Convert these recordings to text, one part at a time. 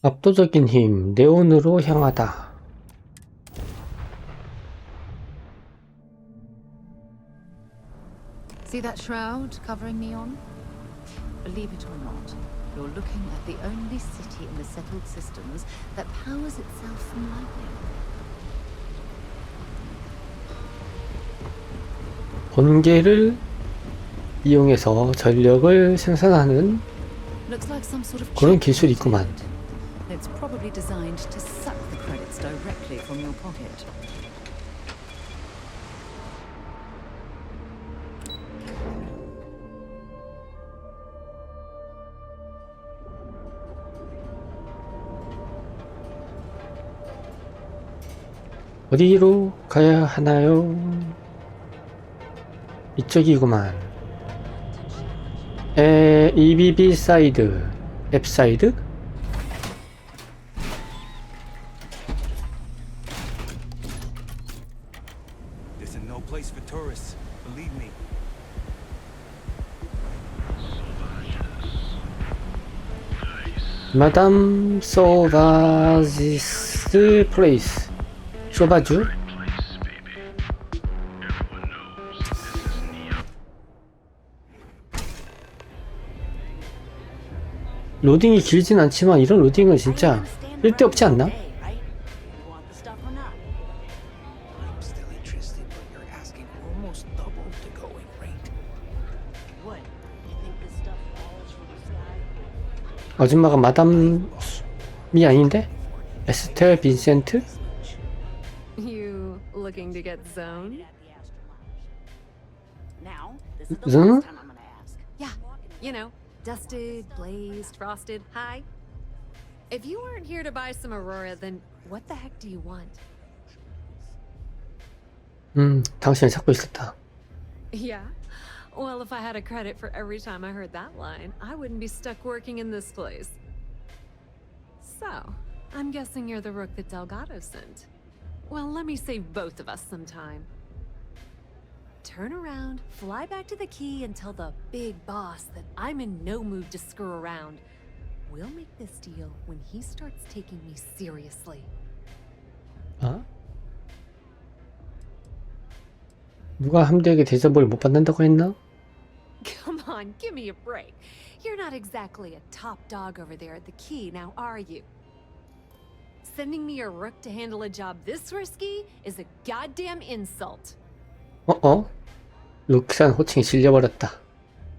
압도적인 힘, 네온으로 향하다. See that shroud covering neon? Believe it or not, you're looking at the only city in the settled systems that powers itself from lightning. 번개를 이용해서 전력을 생산하는 Looks like some sort of 그런 기술이 있구만. It's probably designed to suck the credits directly from your pocket. 어디로 가야 하나요? 이쪽이구만. EBB 사이드, 앱 사이드? This is no place for tourists, believe me. 마담 소바지스 플레이스. 쇼바주? 로딩이 길진 않지만 이런 로딩은 진짜 일대 없지 않나? I'm still interested, but you're asking almost double the going rate. What? You think this stuff falls from the sky? 아줌마가 마담이 아닌데? 에스텔 빈센트? You looking to get zoned? Now, this is the Huh? last time I'm gonna ask. Yeah, you know, dusted, glazed, frosted, high. If you weren't here to buy some Aurora, then what the heck do you want? 당신을 찾고 있었다. Yeah? Well, if I had a credit for every time I heard that line, I wouldn't be stuck working in this place. So, I'm guessing you're the rook that Delgado sent. Well, let me save both of us some time. Turn around, fly back to the key, and tell the big boss that I'm in no mood to screw around. We'll make this deal when he starts taking me seriously. 어? 누가 함대에게 대접을 못 받는다고 했나? Come on, give me a break. You're not exactly a top dog over there at the key, now are you? Sending me a rook to handle a job this risky is a goddamn insult. 룩산 호칭이 질려버렸다.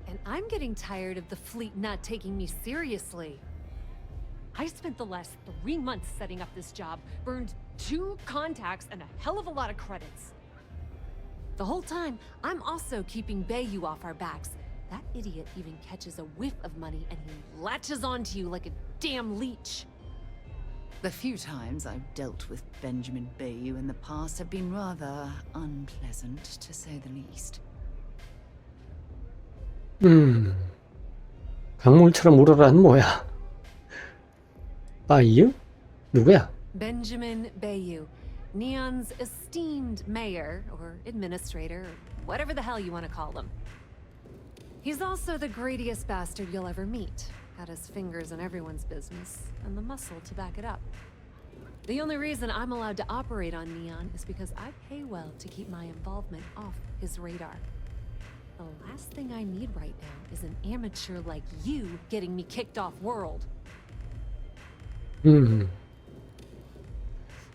And I'm getting tired of the fleet not taking me seriously. I spent the last 3 months setting up this job, burned 2 contacts and a hell of a lot of credits. The whole time, I'm also keeping Bayou off our backs. That idiot even catches a whiff of money and he latches onto you like a damn leech. The few times I've dealt with Benjamin Bayou in the past have been rather unpleasant, to say the least. 강물처럼 울어라는 뭐야? 바이유? 누구야? Benjamin Bayou, Neon's esteemed mayor, or administrator, or whatever the hell you want to call him. He's also the greediest bastard you'll ever meet. Got his fingers in everyone's business, and the muscle to back it up. The only reason I'm allowed to operate on Neon is because I pay well to keep my involvement off his radar. The last thing I need right now is an amateur like you getting me kicked off world.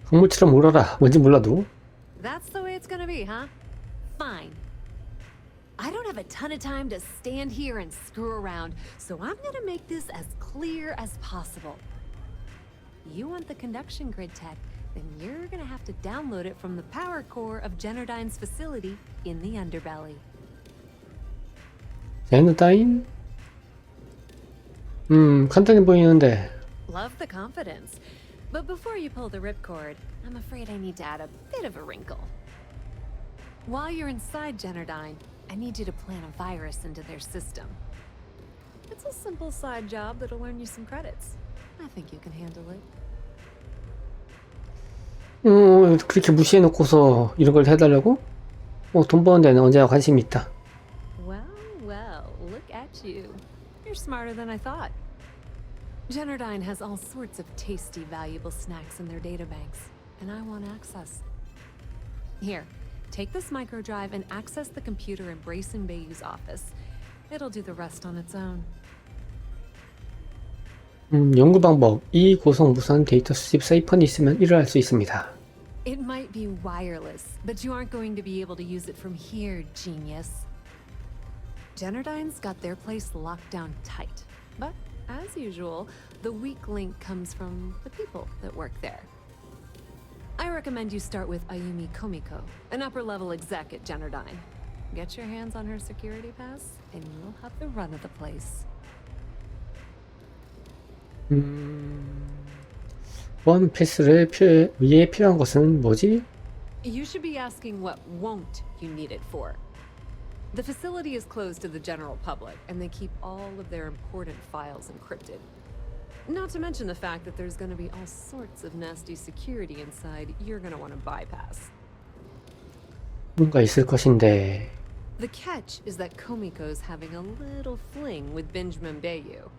강물처럼 울어라. 뭔지 몰라도. That's the way it's gonna be, huh? Fine. I don't have a ton of time to stand here and screw around, so I'm gonna make this as clear as possible. You want the conduction grid tech, then you're gonna have to download it from the power core of Generdyne's facility in the underbelly. 제너다인? 간단해 보이는데. Love the confidence. But before you pull the ripcord, I'm afraid I need to add a bit of a wrinkle. While you're inside Generdyne, I need you to plant a virus into their system. It's a simple side job that'll earn you some credits. I think you can handle it. 그렇게 무시해놓고서 이런 걸 해달라고? 돈 버는 데는 언제나 관심이 있다. Well, look at you. You're smarter than I thought. Generdyne has all sorts of tasty, valuable snacks in their databanks, and I want access. Here, take this microdrive and access the computer in Brayson Bayou's office. It'll do the rest on its own. 연구 방법. 이 고속 무선 데이터 수집 사이펀이 있으면 일을 할 수 있습니다. It might be wireless, but you aren't going to be able to use it from here, genius. Generdyne's got their place locked down tight. But, as usual, the weak link comes from the people that work there. I recommend you start with Ayumi Komiko, an upper-level exec at Generdyne. Get your hands on her security pass, and you'll have the run of the place. 원 패스를 위해 필요한 것은 뭐지? You should be asking what won't you need it for. The facility is closed to the general public, and they keep all of their important files encrypted. Not to mention the fact that there's going to be all sorts of nasty security inside you're going to want to bypass. 뭔가 있을 것인데. The catch is that Komiko's having a little fling with Benjamin Bayou.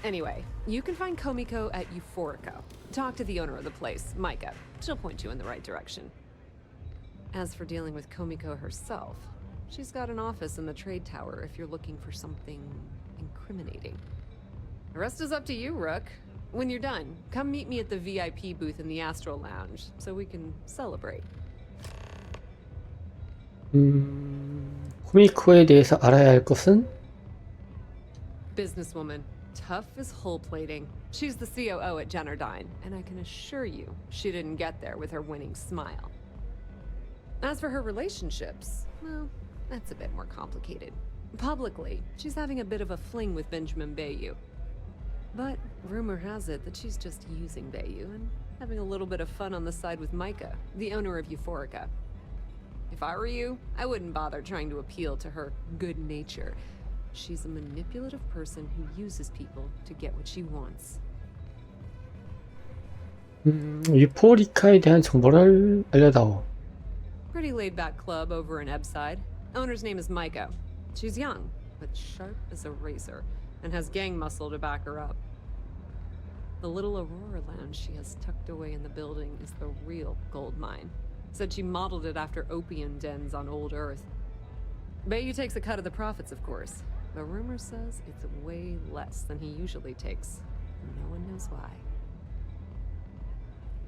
Anyway, you can find Komiko at Euphorica. Talk to the owner of the place, Micah. She'll point you in the right direction. As for dealing with Komiko herself, she's got an office in the trade tower if you're looking for something incriminating. The rest is up to you, Rook. When you're done, come meet me at the VIP booth in the Astral Lounge so we can celebrate. 코미코에 대해서 알아야 할 것은? Businesswoman. Tough as hull plating. She's the COO at Generdyne, and I can assure you she didn't get there with her winning smile. As for her relationships, well, that's a bit more complicated. Publicly, she's having a bit of a fling with Benjamin Bayou. But rumor has it that she's just using Bayou and having a little bit of fun on the side with Micah, the owner of Euphorica. If I were you, I wouldn't bother trying to appeal to her good nature. She's a manipulative person who uses people to get what she wants. 유포리카에 대한 정보를 알려다오. Pretty laid-back club over in Ebside. Owner's name is Micah. She's young, but sharp as a razor, and has gang muscle to back her up. The little Aurora lounge she has tucked away in the building is the real gold mine. Said she modeled it after opium dens on old Earth. Bayou takes a cut of the profits, of course, but rumor says it's way less than he usually takes. No one knows why.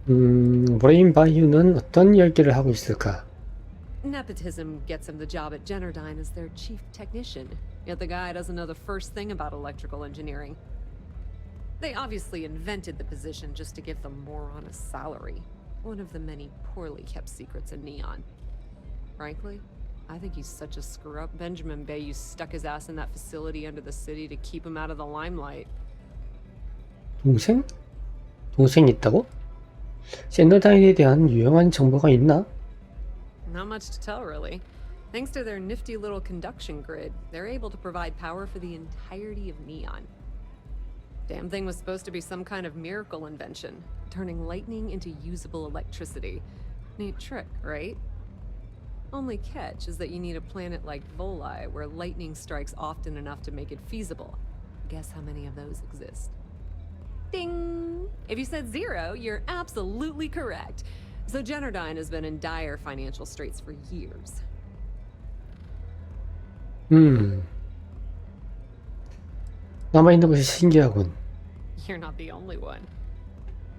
브레인 바이유는 어떤 이야기를 하고 있을까? Nepotism gets him the job at Generdyne as their chief technician, yet the guy doesn't know the first thing about electrical engineering. They obviously invented the position just to give the moron a salary, one of the many poorly kept secrets in Neon. Frankly, I think he's such a screw-up. Benjamin Bayou stuck his ass in that facility under the city to keep him out of the limelight. 동생? 동생이 있다고? 제너다인에 대한 유용한 정보가 있나? Not much to tell, really. Thanks to their nifty little conduction grid, they're able to provide power for the entirety of Neon. Damn thing was supposed to be some kind of miracle invention, turning lightning into usable electricity. Neat trick, right? Only catch is that you need a planet like Voli, where lightning strikes often enough to make it feasible. Guess how many of those exist? Ding! If you said 0, you're absolutely correct. So Generdyne has been in dire financial straits for years. 남아있는 것이 신기하군. You're not the only one.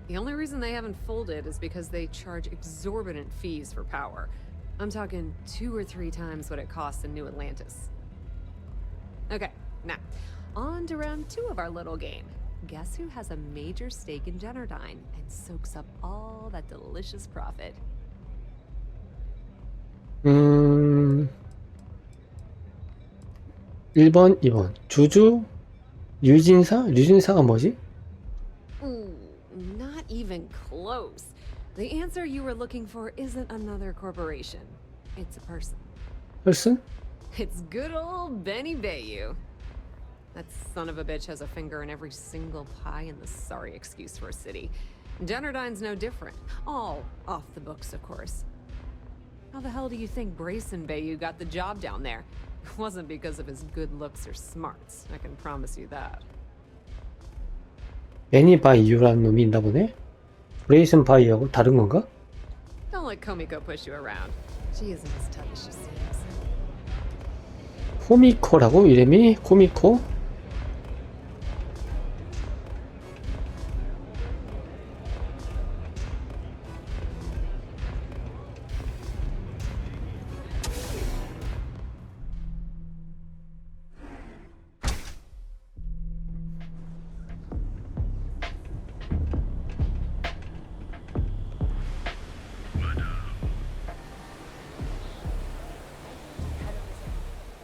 The only reason they haven't folded is because they charge exorbitant fees for power. I'm talking 2 or 3 times what it costs in New Atlantis. Okay, now, on to round 2 of our little game. Guess who has a major stake in Generdyne and soaks up all that delicious profit? 1번, 2번. 주주? 유진사? 유진사가 뭐지? Ooh, not even close. The answer you were looking for isn't another corporation. It's a person. 헐슨? It's good old Benny Bayou. That son of a bitch has a finger in every single pie and the sorry excuse for a city. Generdyne's no different. All off the books, of course. How the hell do you think Brayson Bayou got the job down there? It wasn't because of his good looks or smarts, I can promise you that. 매니 바이유라는 놈이 있나 보네? 브레이슨 바이하고 다른 건가? Don't let Komiko push you around. She isn't as tough as she seems. 코미코라고? 이름이? 코미코?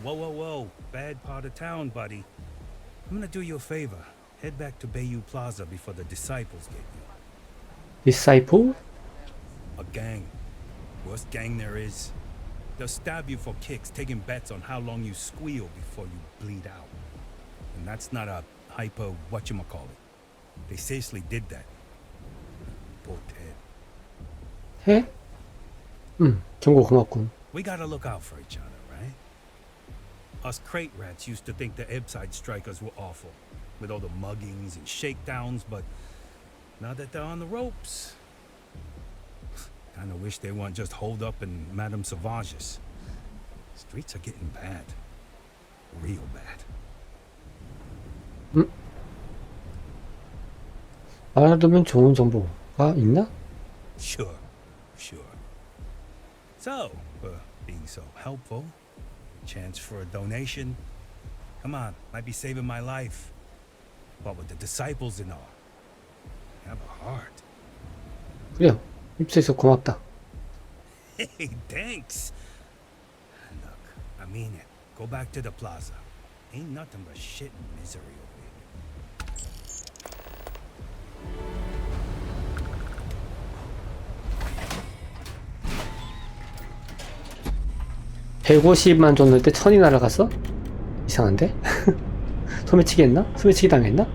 Whoa, whoa, whoa. Bad part of town, buddy. I'm gonna do you a favor. Head back to Bayou Plaza before the disciples get you. 디사이플? A gang. Worst gang there is. They'll stab you for kicks, taking bets on how long you squeal before you bleed out. And that's not a hyper whatchamacallit. They seriously did that. Poor Ted. 해? 경고 고맙군. We gotta look out for each other, right? Us crate rats used to think the Ebbside strikers were awful, with all the muggings and shakedowns, but now that they're on the ropes, kinda wish they weren't just holed up in Madame Sauvage's. Streets are getting bad. Real bad. 알아두면 좋은 정보가 있나? Sure, sure. So, being so helpful, chance for a donation. Come on, might be saving my life. What with the disciples and all. Have a heart. 그래요. 입수해서 고맙다. Hey, thanks. Look, I mean it. Go back to the plaza. Ain't nothing but shit and misery over here. 150만 줬는데 1000이 날아갔어? 이상한데? 소매치기 했나? 소매치기 당했나?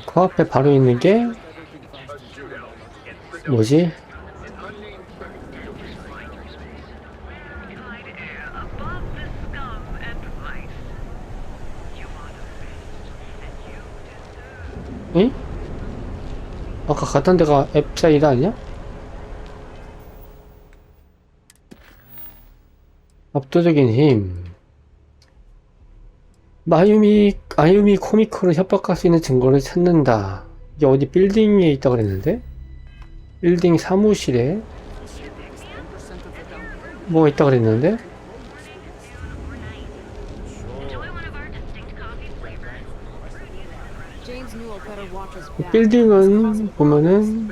코앞에 바로 있는 게 뭐지? 응? 아까 갔던 데가 앱사이드 아니야? 압도적인 힘. 아유미 코미코를 협박할 수 있는 증거를 찾는다. 이게 어디 빌딩에 있다 그랬는데? 빌딩 사무실에 뭐가 있다 그랬는데? 빌딩은 보면은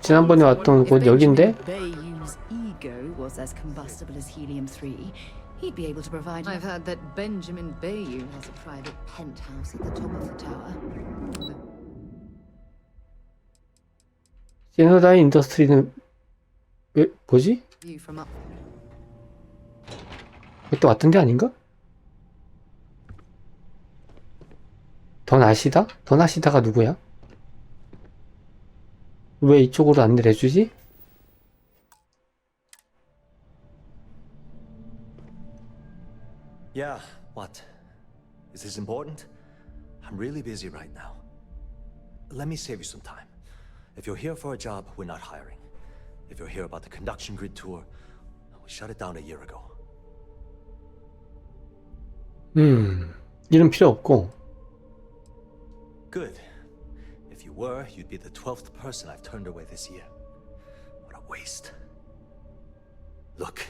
지난번에 왔던 곳 여긴데? Bayou's ego was as combustible as helium-3, he'd be able to provide. I've heard that Benjamin Bayou has a private penthouse at the top of the tower. 제노다인 인더스트리는 왜 뭐지? View from up. 또 왔던 데 아닌가? 더나시다? 더나시다가 누구야? 왜 이쪽으로 안내를 해주지? Yeah, what? Is this important? I'm really busy right now. Let me save you some time. If you're here for a job, we're not hiring. If you're here about the conduction grid tour, we shut it down a year ago. 이름 필요 없고. Good. If you were, you'd be the 12th person I've turned away this year. What a waste. Look,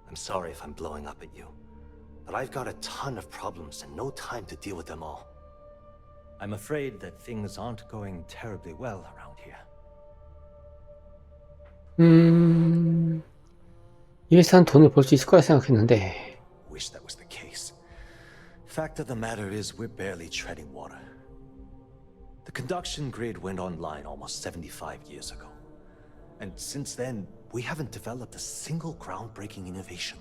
I'm sorry if I'm blowing up at you, but I've got a ton of problems and no time to deal with them all. I'm afraid that things aren't going terribly well around here. 이 회사는 돈을 벌 수 있을 거라 생각했는데. Wish that was the case. Fact of the matter is, we're barely treading water. The conduction grid went online almost 75 years ago. And since then, we haven't developed a single groundbreaking innovation.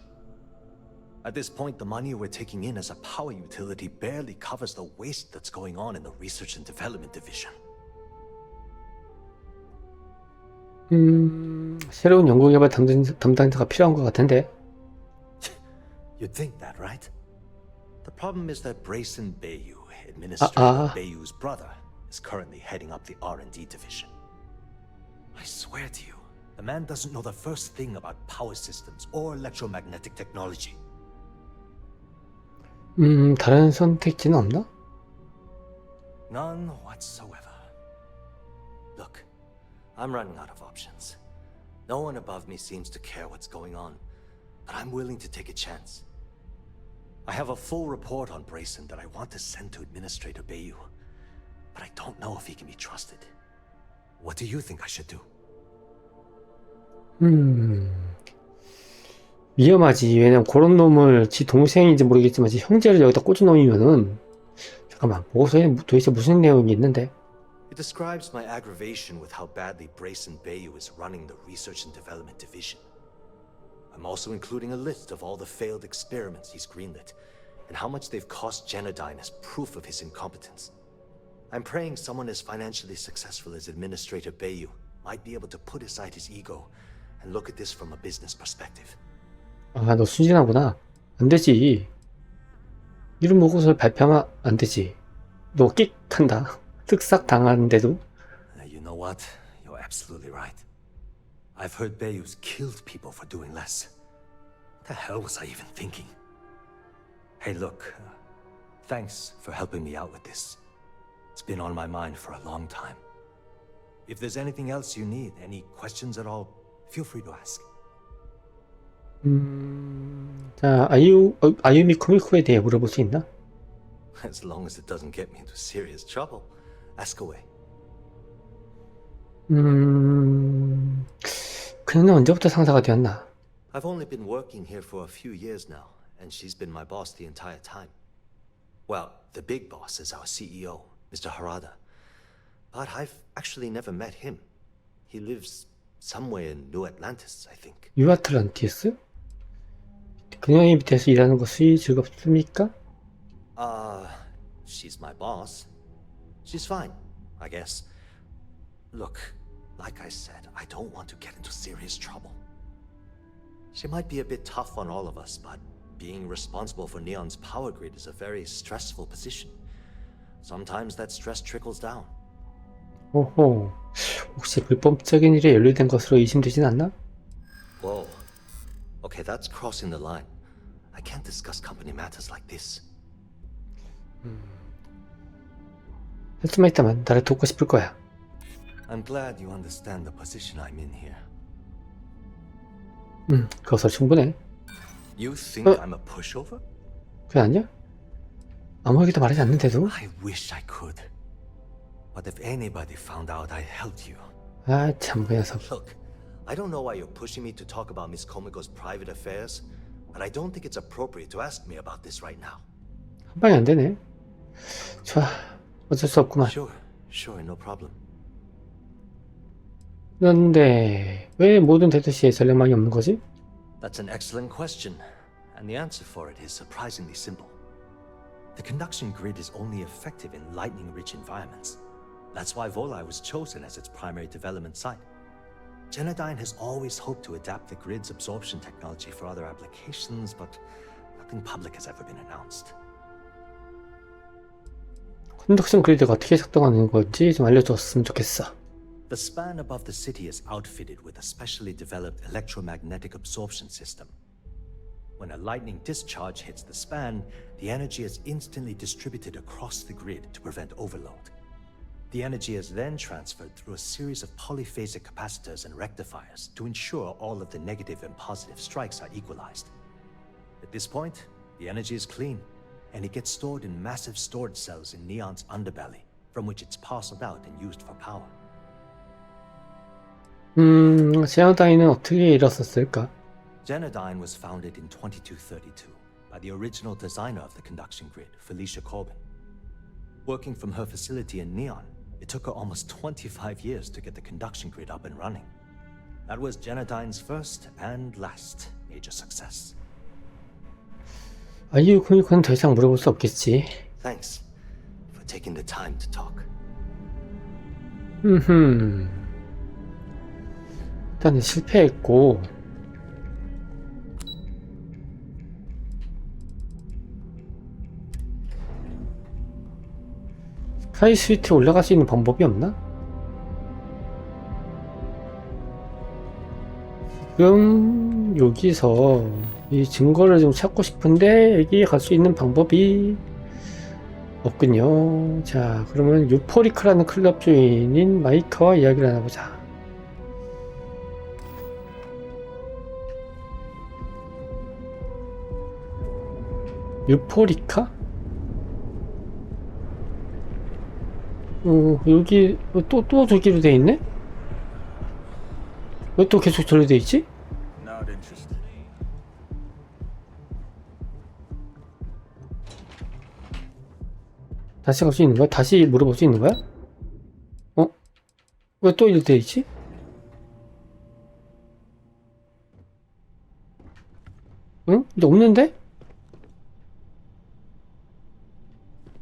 At this point, the money we're taking in as a power utility barely covers the waste that's going on in the research and development division. 새로운 연구개발 담당자가 필요한 것 같은데. You'd think that, right? The problem is that Brayson Bayou, administrator Bayou's brother, is currently heading up the R&D division. I swear to you, the man doesn't know the first thing about power systems or electromagnetic technology. 다른 선택지는 없나? None whatsoever. Look, I'm running out of options. No one above me seems to care what's going on, but I'm willing to take a chance. I have a full report on Brayson that I want to send to Administrator Bayou, but I don't know if he can be trusted. What do you think I should do? 위험하지. 왜냐면 그런 놈을 지 동생인지 모르겠지만 지 형제를 여기다 꽂은 놈이면은 잠깐만 보고서에 도대체 무슨 내용이 있는데? It describes my aggravation with how badly Brayson Bayou is running the research and development division. I'm also including a list of all the failed experiments he's greenlit and how much they've cost Genodyne as proof of his incompetence. I'm praying someone as financially successful as Administrator Bayou might be able to put aside his ego and look at this from a business perspective. 아, 너 순진하구나. 안 되지. 이런 보고서를 발표하면 안 되지. 너 끽한다. 쓱싹 당하는데도. You know what? You're absolutely right. I've heard Bayou's killed people for doing less. What the hell was I even thinking? Hey, look. Thanks for helping me out with this. It's been on my mind for a long time. If there's anything else you need, any questions at all, feel free to ask. 자, 아유미 코미코에 대해 물어볼 수 있나? As long as it doesn't get me into serious trouble, ask away. 그녀는 언제부터 상사가 되었나? I've only been working here for a few years now, and she's been my boss the entire time. Well, the big boss is our CEO, Mr. Harada. But I've actually never met him. He lives somewhere in New Atlantis, I think. 뉴아틀란티스? 그녀의 밑에서 일하는 것이 즐겁습니까? She's my boss. She's fine, I guess. Look, like I said, I don't want to get into serious trouble. She might be a bit tough on all of us, but being responsible for Neon's power grid is a very stressful position. Sometimes that stress trickles down. 오호, 혹시 불법적인 일에 연루된 것으로 의심되진 않나? Whoa. Okay, that's crossing the line. I can't discuss company matters like this. 할 수만 있다면 나를 돕고 싶을 거야. I'm glad you understand the position I'm in here. 그것으로 충분해. You think I'm a pushover? 그게 아니야? 아무에게도 말하지 않는데도? I wish I could. But if anybody found out I helped you... 아, 참, 그 녀석. Look, I don't know why you're pushing me to talk about Miss Komiko's private affairs, but I don't think it's appropriate to ask me about this right now. 한 방에 안 되네. 좋아, 어쩔 수 없구만. Sure, no problem. 그런데 왜 모든 대도시에 전력망이 없는 거지? That's an excellent question, and the answer for it is surprisingly simple. The conduction grid is only effective in lightning-rich environments. That's why Volai was chosen as its primary development site. Genodyne has always hoped to adapt the grid's absorption technology for other applications, but nothing public has ever been announced. 컨덕션 그리드가 어떻게 작동하는 건지 좀 알려줬으면 좋겠어. The span above the city is outfitted with a specially developed electromagnetic absorption system. When a lightning discharge hits the span, the energy is instantly distributed across the grid to prevent overload. The energy is then transferred through a series of polyphasic capacitors and rectifiers to ensure all of the negative and positive strikes are equalized. At this point, the energy is clean, and it gets stored in massive storage cells in Neon's underbelly, from which it's parceled out and used for power. 제너다인은 어떻게 일었었을까? Genodyne was founded in 2232 by the original designer of the conduction grid, Felicia Corbin. Working from her facility in Neon, it took her almost 25 years to get the conduction grid up and running. That was Genodyne's first and last major success. 아이유 코미코는 더 이상 물어볼 수 없겠지. Thanks for taking the time to talk. 일단은 실패했고 스카이 스위트에 올라갈 수 있는 방법이 없나? 지금 여기서 이 증거를 좀 찾고 싶은데 여기에 갈 수 있는 방법이 없군요. 자, 그러면 유포리카라는 클럽 주인인 마이카와 이야기를 나눠보자. 유포리카? 여기 또 저기로 돼 있네? 왜 또 계속 저로 돼 있지? Not interested. 다시 갈 수 있는 거야? 다시 물어볼 수 있는 거야? 왜 또 이렇게 돼 있지? 응? 이제 없는데?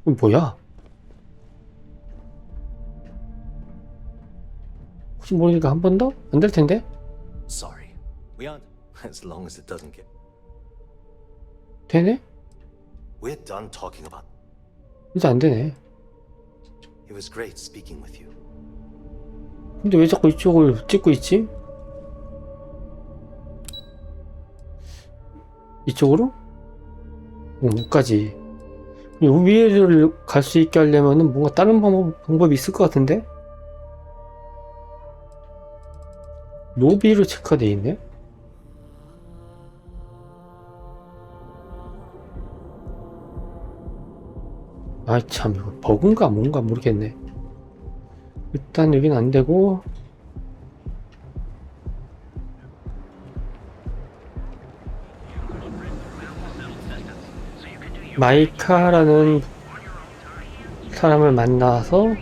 이거 뭐야? 혹시 모르니까 한 번 더? 안 될 텐데? Sorry. We aren't. As long as it doesn't get. 되네? We're done talking about. 이제 안 되네. It was great speaking with you. 근데 왜 자꾸 이쪽을 찍고 있지? 이쪽으로? 못 가지. 요 위에를 갈 수 있게 하려면은 뭔가 다른 방법이 있을 것 같은데? 로비로 체크돼 있네? 아이 참 이거 버그인가 뭔가 모르겠네. 일단 여긴 안 되고 마이카라는 사람을 만나서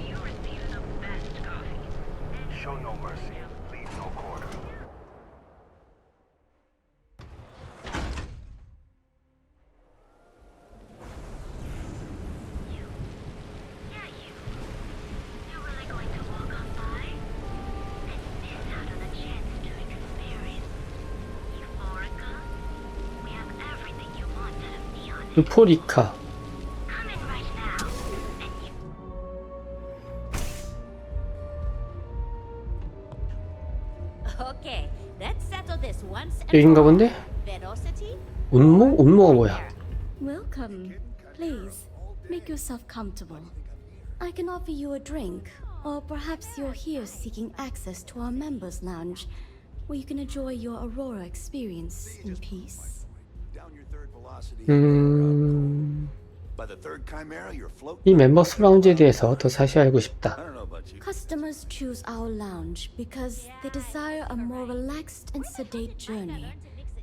유포리카 Okay, let's settle this once and 여긴가 for all. 본데? Velocity? 운모? 운모가 뭐야? Welcome. Please, make yourself comfortable. I can offer you a drink, or perhaps you're here seeking access to our members' lounge, where you can enjoy your Aurora experience in peace. By the third chimera, you're floating. 이 멤버스 라운지에 대해서 더 자세히 알고 싶다. I don't know about you. Customers choose our lounge because they desire a more relaxed and sedate journey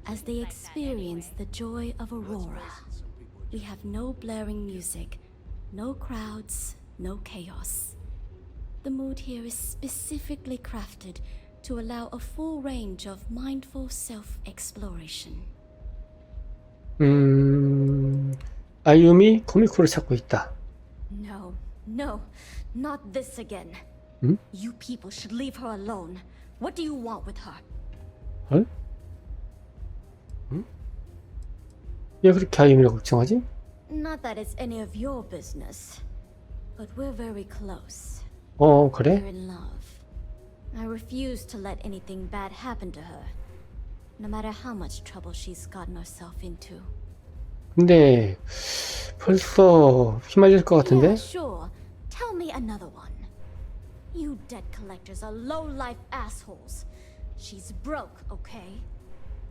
as they experience the joy of Aurora. We have no blaring music, no crowds, no chaos. The mood here is specifically crafted to allow a full range of mindful self-exploration. 아유미 코미코를 찾고 있다. No, no, not this again. You people should leave her alone. What do you want with her? 헐? 왜 그렇게 아유미를 걱정하지? Not that it's any of your business, but we're very close. 그래? We're in love. I refuse to let anything bad happen to her, no matter how much trouble she's gotten herself into. 근데 벌써 휘말릴 것 같은데? Yeah, sure. Tell me another one. You debt collectors are low-life assholes. She's broke, okay?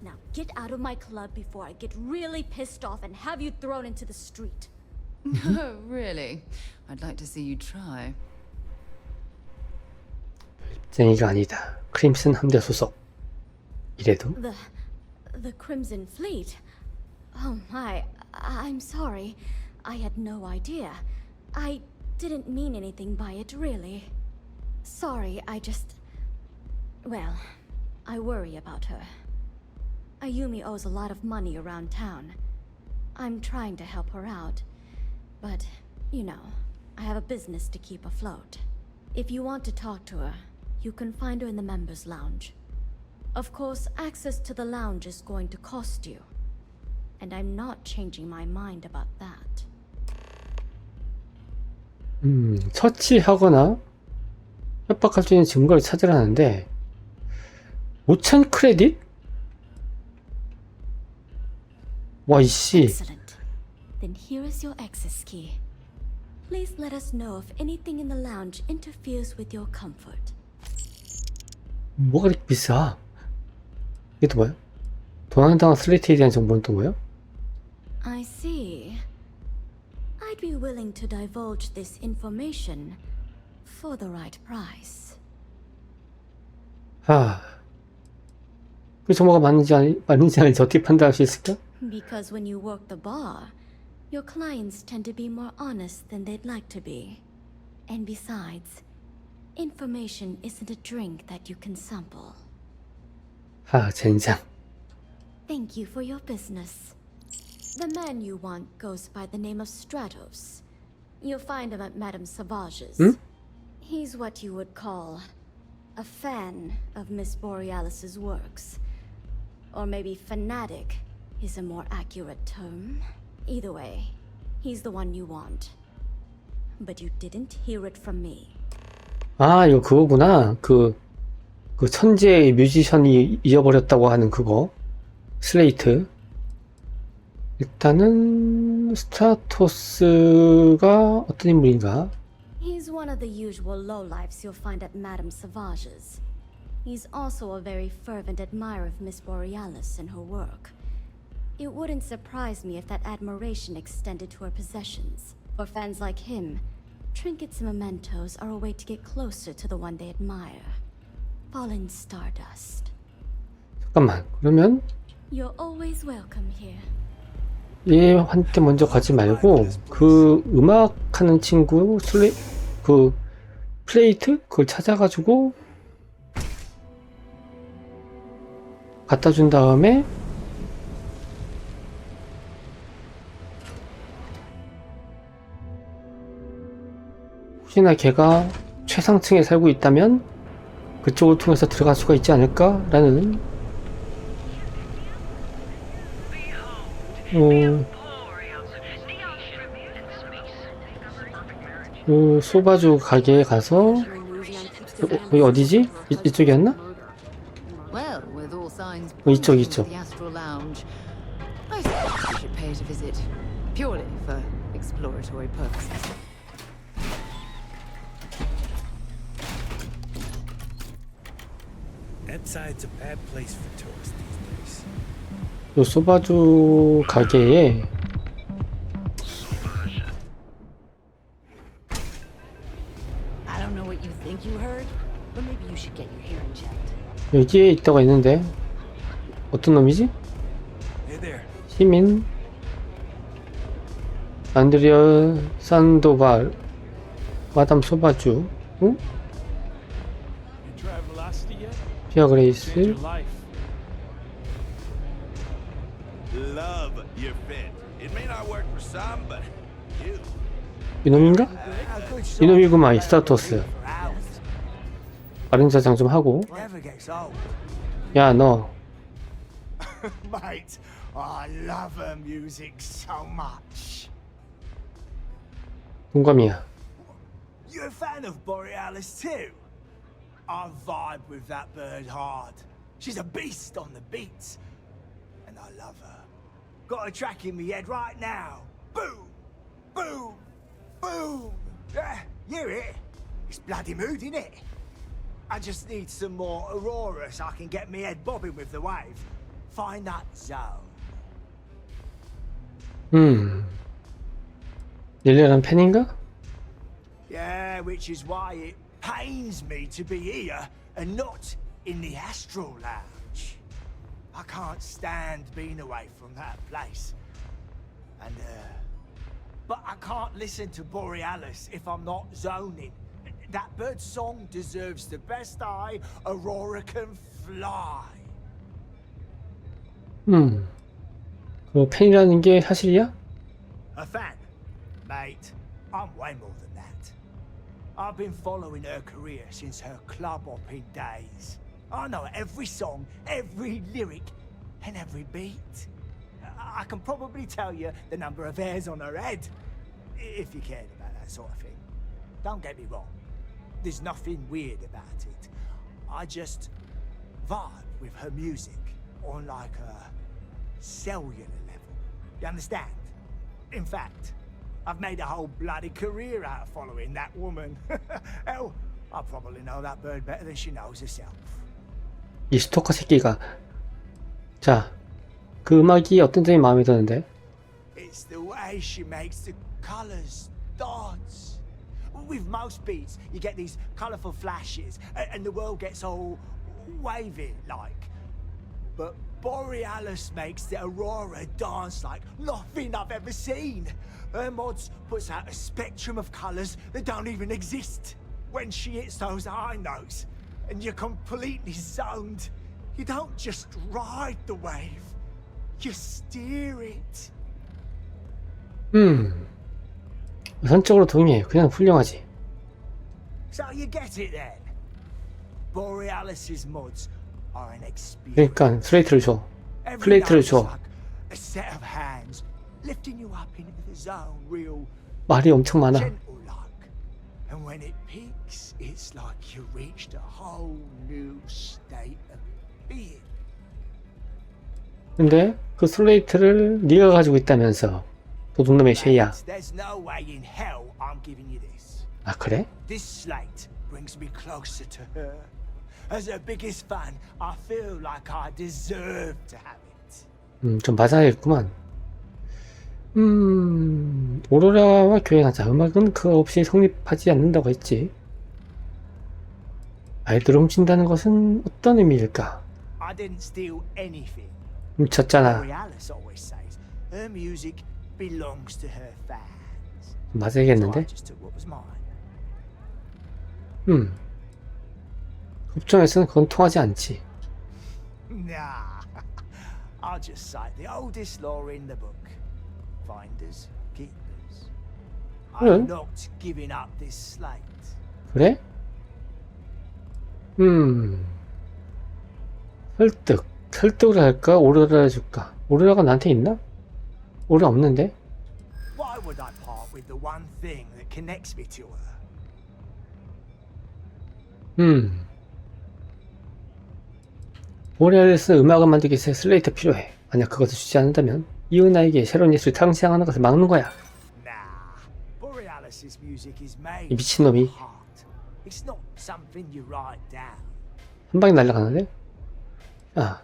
Now get out of my club before I get really pissed off and have you thrown into the street. Oh, really? I'd like to see you try. 쟁이가 아니다. 크림슨 함대 소속. 이래도 The Crimson Fleet. Oh my, I'm sorry. I had no idea. I didn't mean anything by it, really. Sorry, well, I worry about her. Ayumi owes a lot of money around town. I'm trying to help her out. But, you know, I have a business to keep afloat. If you want to talk to her, you can find her in the members' lounge. Of course, access to the lounge is going to cost you. And I'm not changing my mind about that. 처치하거나 협박할 수 있는 증거를 찾으라는데 5,000 크레딧? 와 이씨. Excellent. Then here is your access key. Please let us know if anything in the lounge interferes with your comfort. 뭐가 이렇게 비싸? 이게 또 뭐야? 도난당한 슬레이트에 대한 정보는 또 뭐야? I see. I'd be willing to divulge this information for the right price. 그 정보가 맞는지 아닌지 어떻게 판단할 수 있을까? Because when you work the bar, your clients tend to be more honest than they'd like to be. And besides, information isn't a drink that you can sample. 젠장. Thank you for your business. The man you want goes by the name of Stratos. You'll find him at Madame Savage's. He's what you would call a fan of Miss Borealis's works. Or maybe fanatic is a more accurate term. Either way, he's the one you want. But you didn't hear it from me. 이거 그거구나. 그 천재의 뮤지션이 잊어버렸다고 하는 그거. 슬레이트. 일단은 스트라토스가 어떤 인물인가? He's one of the usual lowlifes you'll find at Madame Savage's. He's also a very fervent admirer of Miss Borealis and her work. It wouldn't surprise me if that admiration extended to her possessions. For fans like him, trinkets and mementos are a way to get closer to the one they admire. Fallen stardust. 잠깐만, 그러면 You're always welcome here. 얘한테 먼저 가지 말고 그 음악하는 친구 그 플레이트 그걸 찾아가지고 갖다 준 다음에 혹시나 걔가 최상층에 살고 있다면 그쪽을 통해서 들어갈 수가 있지 않을까라는 소바주 가게에 가서 여기 어디지? 이쪽이었나? Well, with all signs 이쪽. pointing to the Astral Lounge, I suppose we should pay it a visit, purely for exploratory purposes. Epside's a bad place for tourists these days. 요 소바주 가게에 I don't know what you think you heard, but maybe you should get your hearing checked. 여기에 있다가 있는데 어떤 놈이지? Hey there. 시민 안드리아 산도발 마담 소바주 응? You tried velocity yet? 피아 Change 그레이스 your life. Love your fit. It may not work for some, but you. 이놈인가? 이놈이구만 이 스타토스 빠른 저장 좀 하고 Never gets old. 야 너 Mate, I love her music so much. 동감이야. You a fan of Borealis too? I vibe with that bird hard. She's a beast on the beats. And I love her. Got a track in me head right now. Boom! Boom! Boom! Yeah, hear it? It's bloody mood, innit? I just need some more Aurora so I can get me head bobbing with the wave. Find that zone. 열렬한 팬인가? Yeah, which is why it pains me to be here and not in the Astral Lounge. I can't stand being away from that place. And, but I can't listen to Borealis if I'm not zoning. That bird's song deserves the best eye Aurora can fly. 그 팬이라는 게 사실이야? A fan? Mate, I'm way more than that. I've been following her career since her club hopping days. I know every song, every lyric, and every beat. I can probably tell you the number of hairs on her head, if you cared about that sort of thing. Don't get me wrong. There's nothing weird about it. I just vibe with her music on like a cellular level. You understand? In fact, I've made a whole bloody career out of following that woman. Hell, I probably know that bird better than she knows herself. 이 스토커 새끼가. 자, 그 음악이 어떤 점이 마음에 드는데? It's the way she makes the colors dance. With most beats, you get these colorful flashes, and the world gets all wavy like. But Borealis makes the aurora dance like nothing I've ever seen. Her mods puts out a spectrum of colors that don't even exist. When she hits those high notes, and you're completely zoned, you don't just ride the wave, you steer it. 우선적으로 동의해. 그냥 훌륭하지. So you get it then. Borealis's mods are an experience. 그러니까 슬레이트를 줘. 플레이트를 줘. A set of hands lifting you up into the zone, real 말이 엄청 많아. gentle like. And when it peaks, it's like you reached a whole new state of being. 근데 그 슬레이트를 네가 가지고 있다면서. 도둑놈의 쉐이야. There's no way in hell I'm giving you this. 아 그래? This slate brings me closer to her. As her biggest fan, I feel like I deserve to have it. 좀 맞아야겠구만. 오로라와 교행하자. 음악은 그거 없이 성립하지 않는다고 했지. 아이들을 훔친다는 것은 어떤 의미일까? I didn't steal anything. 훔쳤잖아. Borealis always says her music belongs to her fans. 맞아야겠는데? So I just took what was mine. 법정에서는 그건 통하지 않지. Nah, I'll just cite the oldest law in the book. Finders, keepers. I'm not giving up this slate. 그래? 설득을 할까? 오로라를 줄까? 오로라가 나한테 있나? 오로라 없는데? Why would I part with the one thing that connects me to her? 보레알리스는 음악을 만들기 위해 슬레이트 필요해. 만약 그것을 주지 않는다면 이은아에게 새로운 예술이 탄생하는 것을 막는 거야. Nah, Borealis's music is made 이 미친놈이 from heart. It's not something you write down. 한 방에 날아가는데? 아,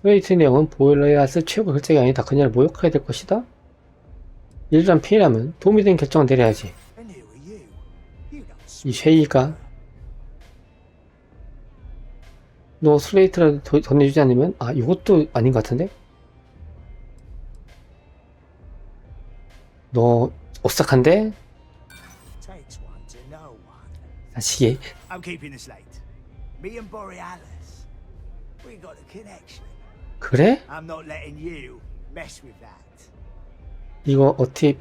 슬레이트의 내용은 보레알리스 최고 결정이 아니다. 그녀를 모욕하게 될 것이다. 일단 피해라면 도움이 되는 결정을 내려야지. And who are you? You don't 이 쉐이가 너 슬레이트라도 더 내주지 않으면 이것도 아닌 것 같은데? 너 오싹한데? takes one to know one. 자식이 I'm keeping the slate. Me and Borealis, we got a connection. 그래? I'm not letting you mess with that. 이거 어떻게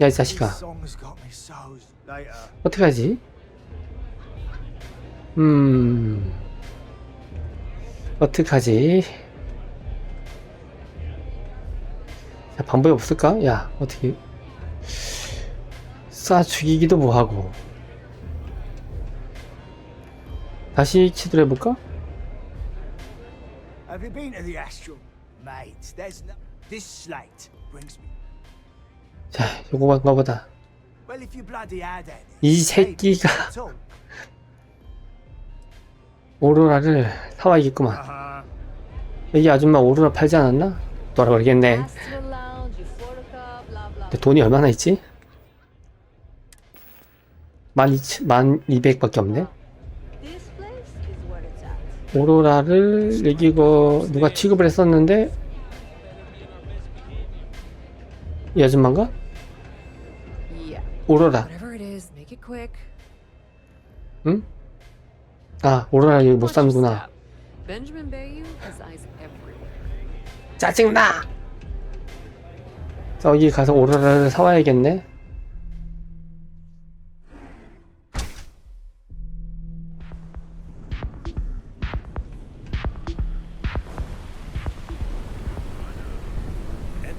야, 이 자식아. This song's got me so later. 어떻게 하지? 어떡하지? 야, 방법이 없을까? 야, 어떻게 쏴 죽이기도 뭐하고. 다시 시도를 해볼까? Have you been to the Astral? Mate, there's no... This slate brings me... 자, 요거인가 보다. Well, if you bloody had any... 이 새끼가 talk. 오로라를 사와야겠구만. 여기 아줌마 오로라 팔지 않았나? 또라 그러겠네. 근데 돈이 얼마나 있지? 1200밖에 없네? 오로라를 여기 이거 누가 취급을 했었는데 이 아줌마인가? 오로라. 응? 아, 오로라 여기 못 사는구나. 짜증나! 저기 가서 오로라를 사와야겠네.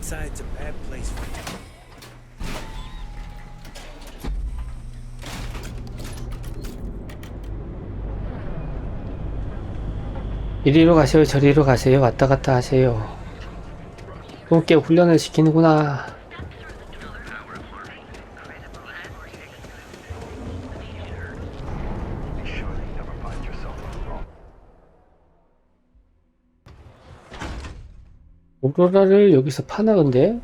outside's a bad place for you. 이리로 가세요, 저리로 가세요, 왔다 갔다 하세요. 똥개 훈련을 시키는구나. 오로라를 여기서 파나 근데?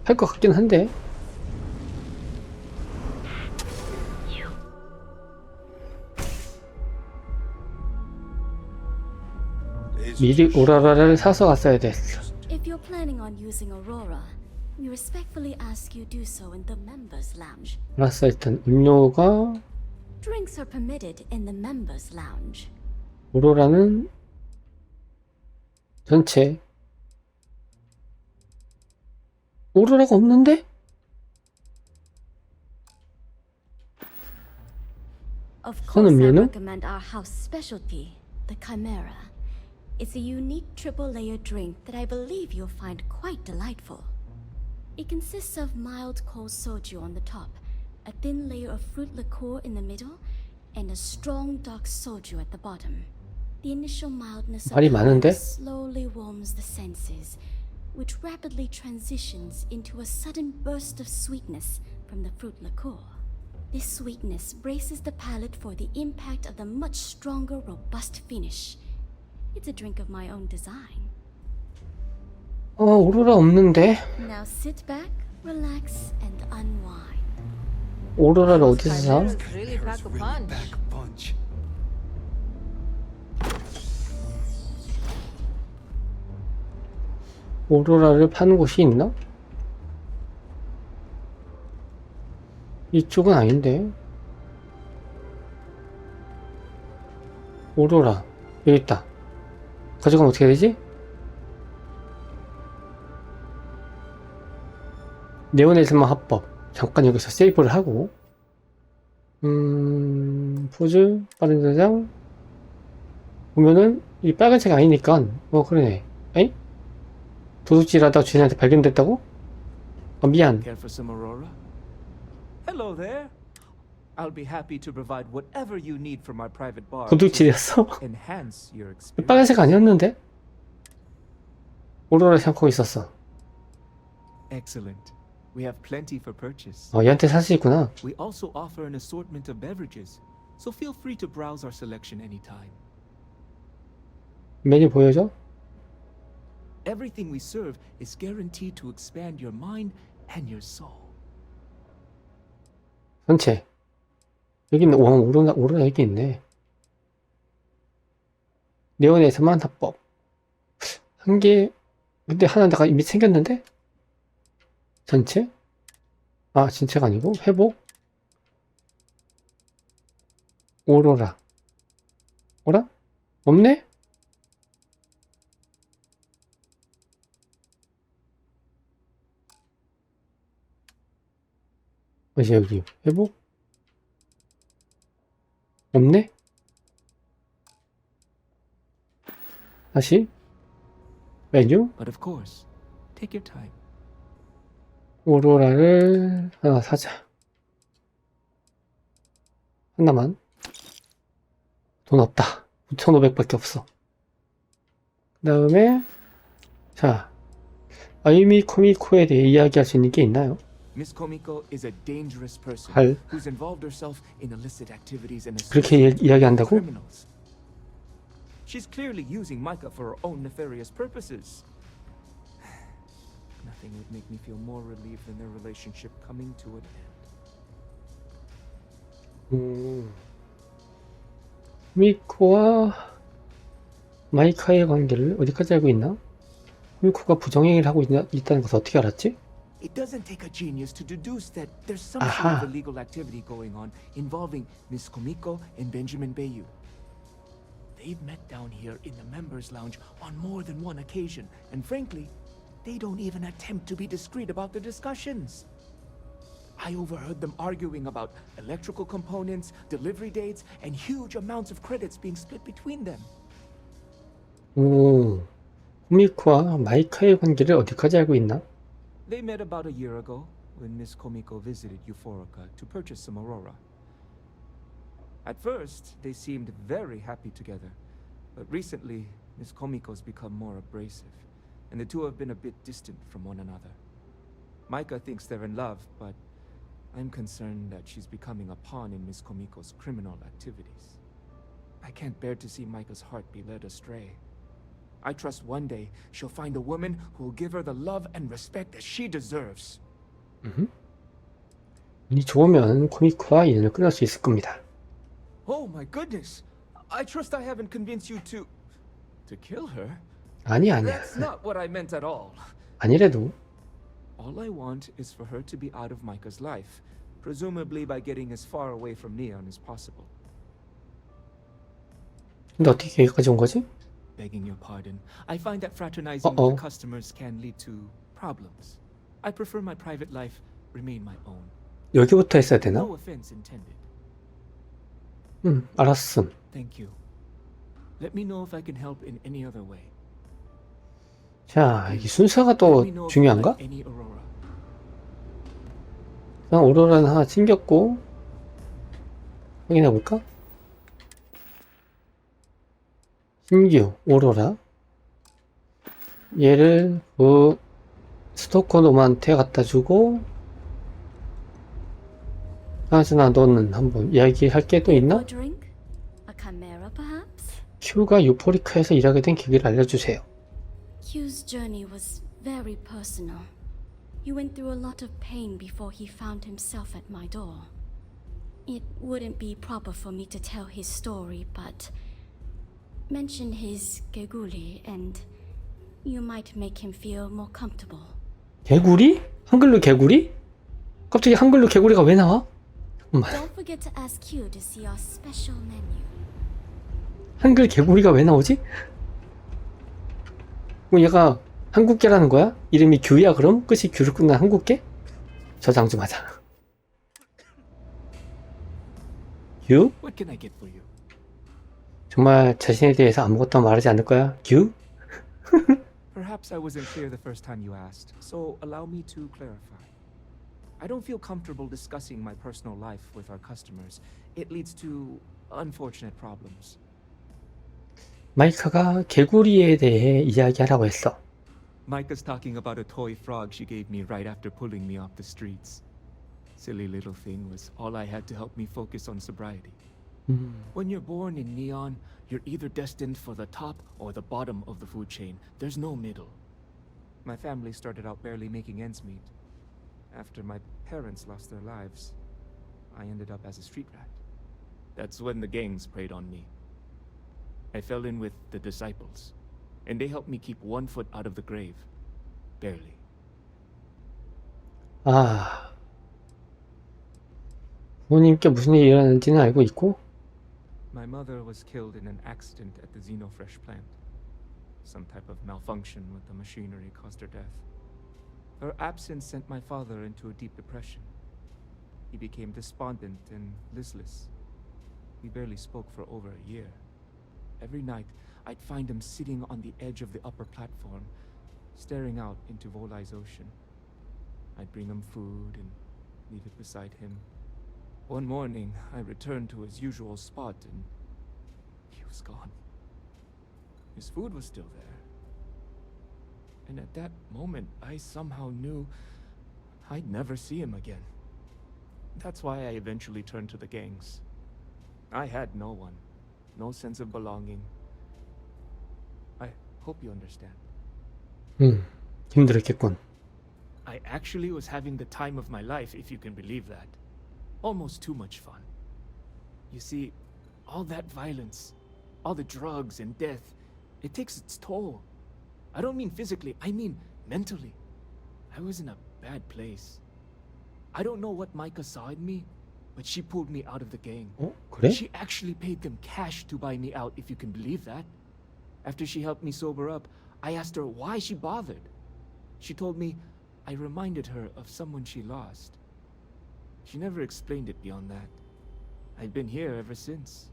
할 것 같긴 한데. 미리 오로라를 사서 갔어야 됐어. If you're planning on using Aurora, we respectfully ask you do so in the members' lounge. 알았어, 일단 음료가 Drinks are permitted in the members' lounge. 오로라는 전체 오로라가 없는데? Of course, I 음료는? recommend our house specialty, the Chimera. It's a unique triple-layer drink that I believe you'll find quite delightful. It consists of mild cold soju on the top, a thin layer of fruit liqueur in the middle, and a strong dark soju at the bottom. The initial mildness of 말이 the 많은데? slowly warms the senses, which rapidly transitions into a sudden burst of sweetness from the fruit liqueur. This sweetness braces the palate for the impact of the much stronger, robust finish. It's a drink of my own design. 오로라 없는데? Now sit back, relax, and unwind. 오로라를 어디서 사? Really pack a punch. Back punch. 오로라를 파는 곳이 있나? 이쪽은 아닌데. 오로라 여기 있다. 가져가면 어떻게 되지? 네온에서만 합법. 잠깐 여기서 세이브를 하고 포즈 빠른 저장 보면은 이 빨간색 아니니까 그러네. 에이? 도둑질하다 주인한테 발견됐다고? 미안. Care for some Aurora? Hello there. I'll be happy to provide whatever you need from our private bar. 도둑질이었어? Enhance your experience. 빨간색 아니었는데? 오로라 생각하고 있었어. Excellent. We have plenty for purchase. 얘한테 살 수 있구나. We also offer an assortment of beverages, so feel free to browse our selection anytime. 메뉴 보여줘? Everything we serve is guaranteed to expand your mind and your soul. 전체 여기 있네. 오로라 여기 있네. 네온에서만 합법. 한 개 근데 하나 내가 이미 생겼는데? 전체? 전체가 아니고 회복 오로라 오라? 없네? 어디 여기 회복 없네? 다시 메뉴 But of course, take your time. 오로라를 하나 사자. 하나만. 돈 없다. 9,500밖에 없어. 그 다음에 자 아유미 코미코에 대해 이야기할 수 있는 게 있나요? Miss Komiko is a dangerous person 할. who's involved herself in illicit activities and 그렇게 이야기한다고? criminals. She's clearly using Micah for her own nefarious purposes. Nothing would make me feel more relieved than their relationship coming to an end. 코미코와 마이카의 관계를 어디까지 알고 있나? 코미코가 부정행위를 하고 있다는 것을 어떻게 알았지? It doesn't take a genius to deduce that there's some sort of illegal activity going on involving Miss Komiko and Benjamin Bayou. They've met down here in the members' lounge on more than one occasion, and frankly, they don't even attempt to be discreet about their discussions. I overheard them arguing about electrical components, delivery dates, and huge amounts of credits being split between them. 코미코와 마이카의 관계를 어디까지 알고 있나? They met about a year ago when Miss Komiko visited Euphorica to purchase some Aurora. At first, they seemed very happy together, but recently, Miss Komiko's become more abrasive, and the two have been a bit distant from one another. Micah thinks they're in love, but I'm concerned that she's becoming a pawn in Miss Komiko's criminal activities. I can't bear to see Micah's heart be led astray. I trust one day she'll find a woman who will give her the love and respect that she deserves. 운이 좋으면 코미코와 인연을 끊을 수 있을 겁니다. Oh my goodness! I trust I haven't convinced you to kill her? 아니야. That's not what I meant at all. 아니래도. All I want is for her to be out of Micah's life, presumably by getting as far away from Neon as possible. 근데 어떻게 여기까지 온 거지? Begging your pardon, I find that fraternizing with customers can lead to problems. I prefer my private life remain my own. 여기부터 했어야 되나? No offense intended. 알았음. Thank you. Let me know if I can help in any other way. 자, 이 순서가 또 중요한가? Any Aurora. 그냥 오로라는 하나 챙겼고 확인해볼까? 신규 오로라 얘를 그 스토커놈한테 갖다주고 하나 너는 한번 이야기할 게 또 있나? 큐가 유포리카에서 일하게 된 계기를 알려주세요. Q's journey was very personal. He went through a lot of pain before he found himself at my door. It wouldn't be proper for me to tell his story, but mention his 개구리 and you might make him feel more comfortable. 개구리? 한글로 개구리? 갑자기 한글로 개구리가 왜 나와? Don't forget to ask Q to see our special menu. 한글 개구리가 왜 나오지? 그럼 얘가 한국계라는 거야? 이름이 규야 그럼? 끝이 규로 끝난 한국계? 저장 좀 하자. 규? What can I get for you? 정말 자신에 대해서 아무것도 말하지 않을 거야? 규? Perhaps I wasn't clear the first time you asked, so allow me to clarify. I don't feel comfortable discussing my personal life with our customers. It leads to unfortunate problems. 마이카가 개구리에 대해 이야기하라고 했어. Micah's talking about a toy frog she gave me right after pulling me off the streets. Silly little thing was all I had to help me focus on sobriety. When you're born in Neon, you're either destined for the top or the bottom of the food chain. There's no middle. My family started out barely making ends meet. After my parents lost their lives, I ended up as a street rat. That's when the gangs preyed on me. I fell in with the disciples, and they helped me keep one foot out of the grave. Barely. 아, 부모님께 무슨 일이 일어났는지는 알고 있고 My mother was killed in an accident at the Xenofresh plant. Some type of malfunction with the machinery caused her death. Her absence sent my father into a deep depression. He became despondent and listless. We barely spoke for over a year. Every night, I'd find him sitting on the edge of the upper platform, staring out into Volai's ocean. I'd bring him food and leave it beside him. One morning, I returned to his usual spot and he was gone. His food was still there. And at that moment, I somehow knew I'd never see him again. That's why I eventually turned to the gangs. I had no one, no sense of belonging. I hope you understand. 힘들었겠군. I actually was having the time of my life, if you can believe that. Almost too much fun. You see, all that violence, all the drugs and death, it takes its toll. I don't mean physically, I mean mentally. I was in a bad place. I don't know what Micah saw in me, but she pulled me out of the gang. 그래? She actually paid them cash to buy me out, if you can believe that. After she helped me sober up, I asked her why she bothered. She told me I reminded her of someone she lost. She never explained it beyond that. I've been here ever since.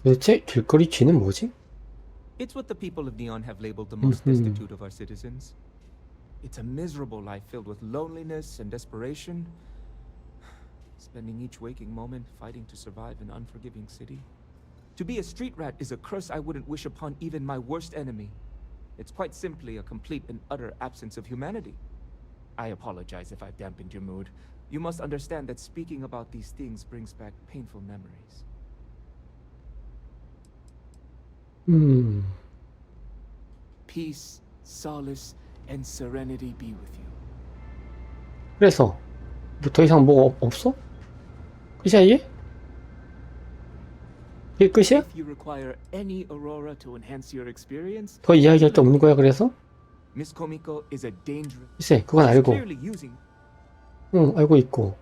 도대체 길거리 쥐는 뭐지? It's what the people of Neon have labeled the most destitute of our citizens. It's a miserable life filled with loneliness and desperation. Spending each waking moment fighting to survive an unforgiving city. To be a street rat is a curse I wouldn't wish upon even my worst enemy. It's quite simply a complete and utter absence of humanity. I apologize if I've dampened your mood. You must understand that speaking about these things brings back painful memories. Peace, solace, and serenity be with you. 그래서 뭐 더 이상 뭐가 없어? 끝이야 이게? 이게 끝이야? If you require any aurora to enhance your experience, 더 이야기할 게 없는 거야 그래서? Miss Komiko is a dangerous. 글쎄 그건 알고. Clearly using. 응 알고 있고.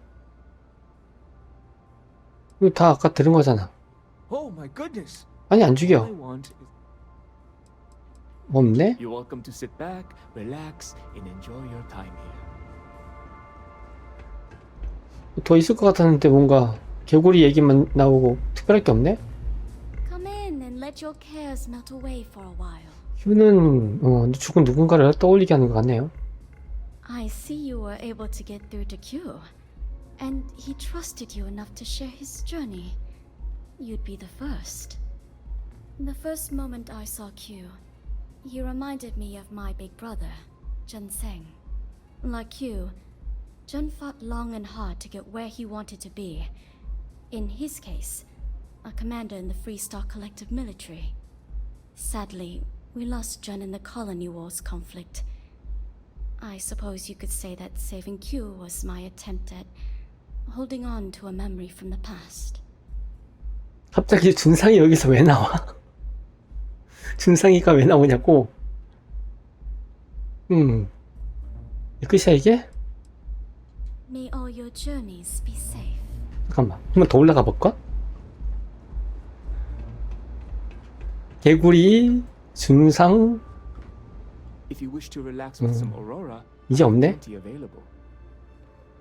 이거 다 아까 들은 거잖아. Oh my goodness. 아니 안 죽여. I want is... 없네? You're welcome to sit back, relax, and enjoy your time here. 더 있을 것 같았는데 뭔가 개구리 얘기만 나오고 특별할 게 없네? Come in and let your cares melt away for a while. 휴는 죽은 누군가를 떠올리게 하는 것 같네요. I see you were able to get through to Q, and he trusted you enough to share his journey. You'd be the first. The first moment I saw Q, he reminded me of my big brother, Jun Seng. Like you, Jun fought long and hard to get where he wanted to be. In his case, a commander in the Freestar Collective military. Sadly, we lost Jun in the Colony Wars conflict. I suppose you could say that saving Q was my attempt at holding on to a memory from the past. 갑자기 준상이 여기서 왜 나와? 준상이가 왜 나오냐고? 끝이야 이게? May all your journeys be safe. 잠깐만 한번 더 올라가 볼까? 개구리, 준상. If you wish to relax with some aurora, 이제 없네? plenty available.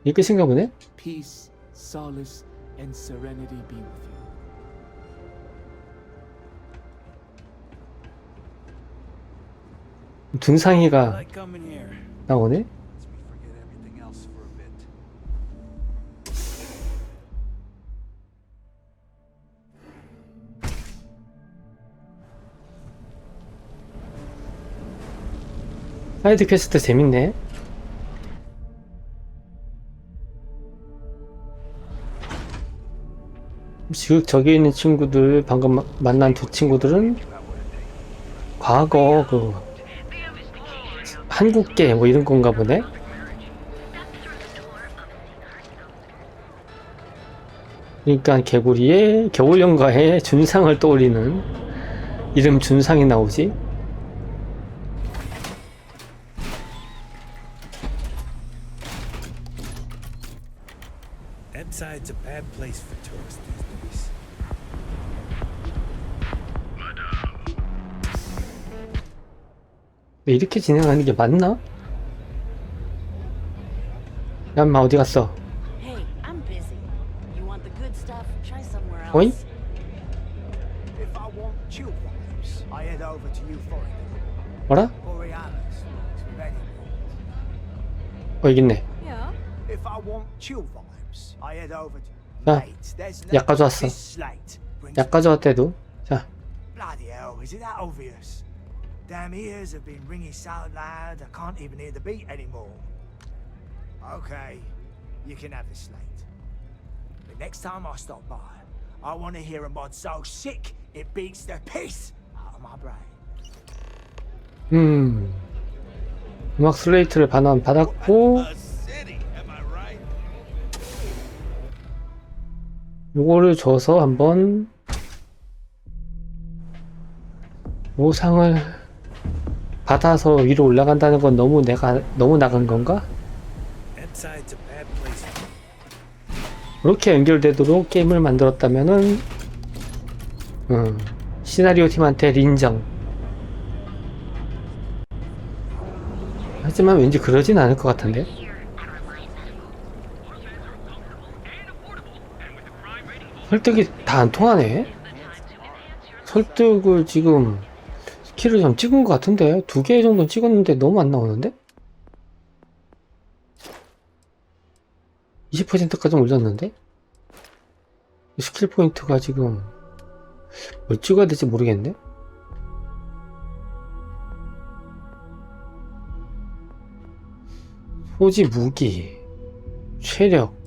이게 끝인가 보네? Peace, solace, and serenity be with you. 준상이가 Like coming here. 나오네? Lets me forget everything else for a bit. 사이드 퀘스트 재밌네. 지금 저기 있는 친구들, 방금 만난 두 친구들은 과거 그 한국계 뭐 이런 건가 보네. 그러니까 개구리의 겨울연가에 준상을 떠올리는 이름 준상이 나오지. Ebside's a bad place for tourists these days. 이렇게 진행하는 게 맞나? 야, 인마 어디 갔어? Hey, I'm busy. You want the good stuff? Try somewhere else. 어이? If I want chill vibes, I head over to Euphoria. 뭐라? Borealis, with any. 여기 있네. Yeah. If I want chill vibes, I head over to. 야, Mate, there's 약 가져왔어. this slate brings 약 가져왔대도. 자, Bloody hell, is it that obvious? Damn ears have been ringing so loud I can't even hear the beat anymore. Okay, you can have the slate. But next time I stop by, I want to hear a mod so sick it beats the piss out of my brain. 음악 슬레이트를 받았고 A city, am I right? 요거를 줘서 한번 보상을 받아서 위로 올라간다는 건 너무 나간 건가? Ebside's a bad place for 그렇게 연결되도록 게임을 만들었다면은 시나리오 팀한테 인정. 하지만 왠지 그러진 않을 것 같은데. 설득이 다 안 통하네. 설득을 지금 스킬을 좀 찍은 것 같은데 2개 정도 찍었는데 너무 안 나오는데? 20%까지 올렸는데? 스킬 포인트가 지금 뭘 찍어야 될지 모르겠네? 소지 무기, 체력.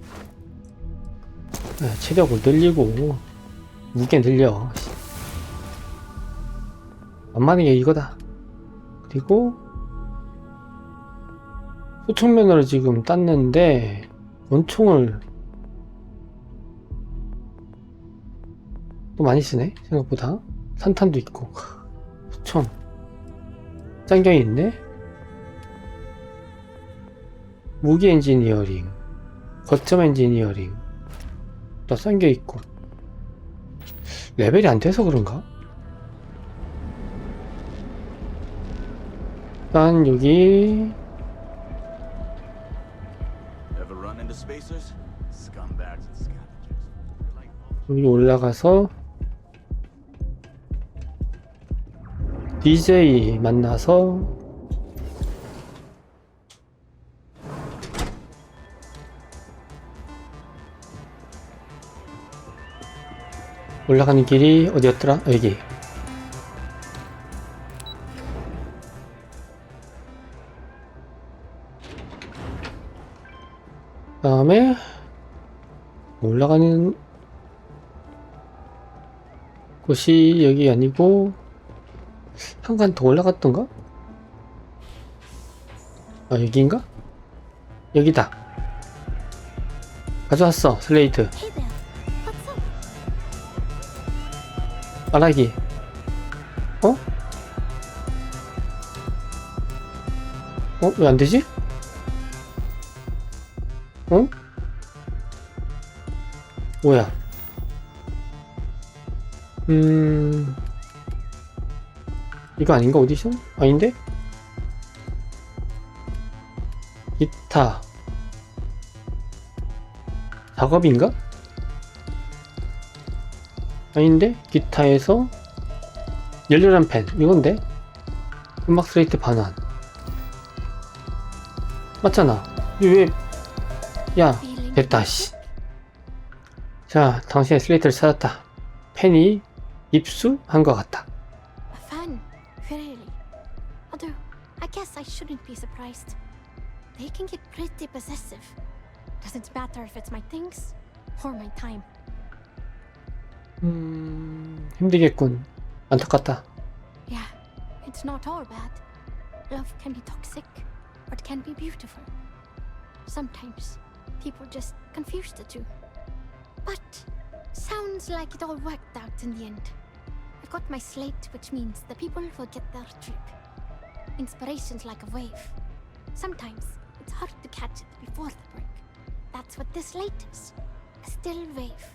체력을 늘리고 무게 늘려. 만만한 게 이거다. 그리고 소총면허를 지금 땄는데 원총을 또 많이 쓰네 생각보다. 산탄도 있고 소총 짱경이 있네. 무기 엔지니어링, 거점 엔지니어링 또 싼 게 있고. 레벨이 안 돼서 그런가? 일단 여기 여기 올라가서 DJ 만나서 올라가는 길이 어디였더라? 여기. 그 다음에 올라가는 곳이 여기 아니고 한 칸 더 올라갔던가? 아 여기인가? 여기다. 가져왔어 슬레이트. 말하기. 어? 왜 안 되지? 어? 뭐야? 이거 아닌가? 오디션? 아닌데? 기타 작업인가? 아닌데? 기타에서 열렬한 펜 이건데? 음악 슬레이트 반환 맞잖아. 이거 왜? 야 됐다 씨. 자 당신의 슬레이트를 찾았다. 펜이 입수한 것 같다. A fan, really. Although, I guess I shouldn't be surprised. They can get pretty possessive. Doesn't matter if it's my things or my time. 힘들겠군. 안타깝다. Yeah, it's not all bad. Love can be toxic, or it can be beautiful. Sometimes people just confuse the two. But sounds like it all worked out in the end. I've got my slate, which means the people will get their trip. Inspiration's like a wave. Sometimes it's hard to catch it before the break. That's what this slate is. A still wave.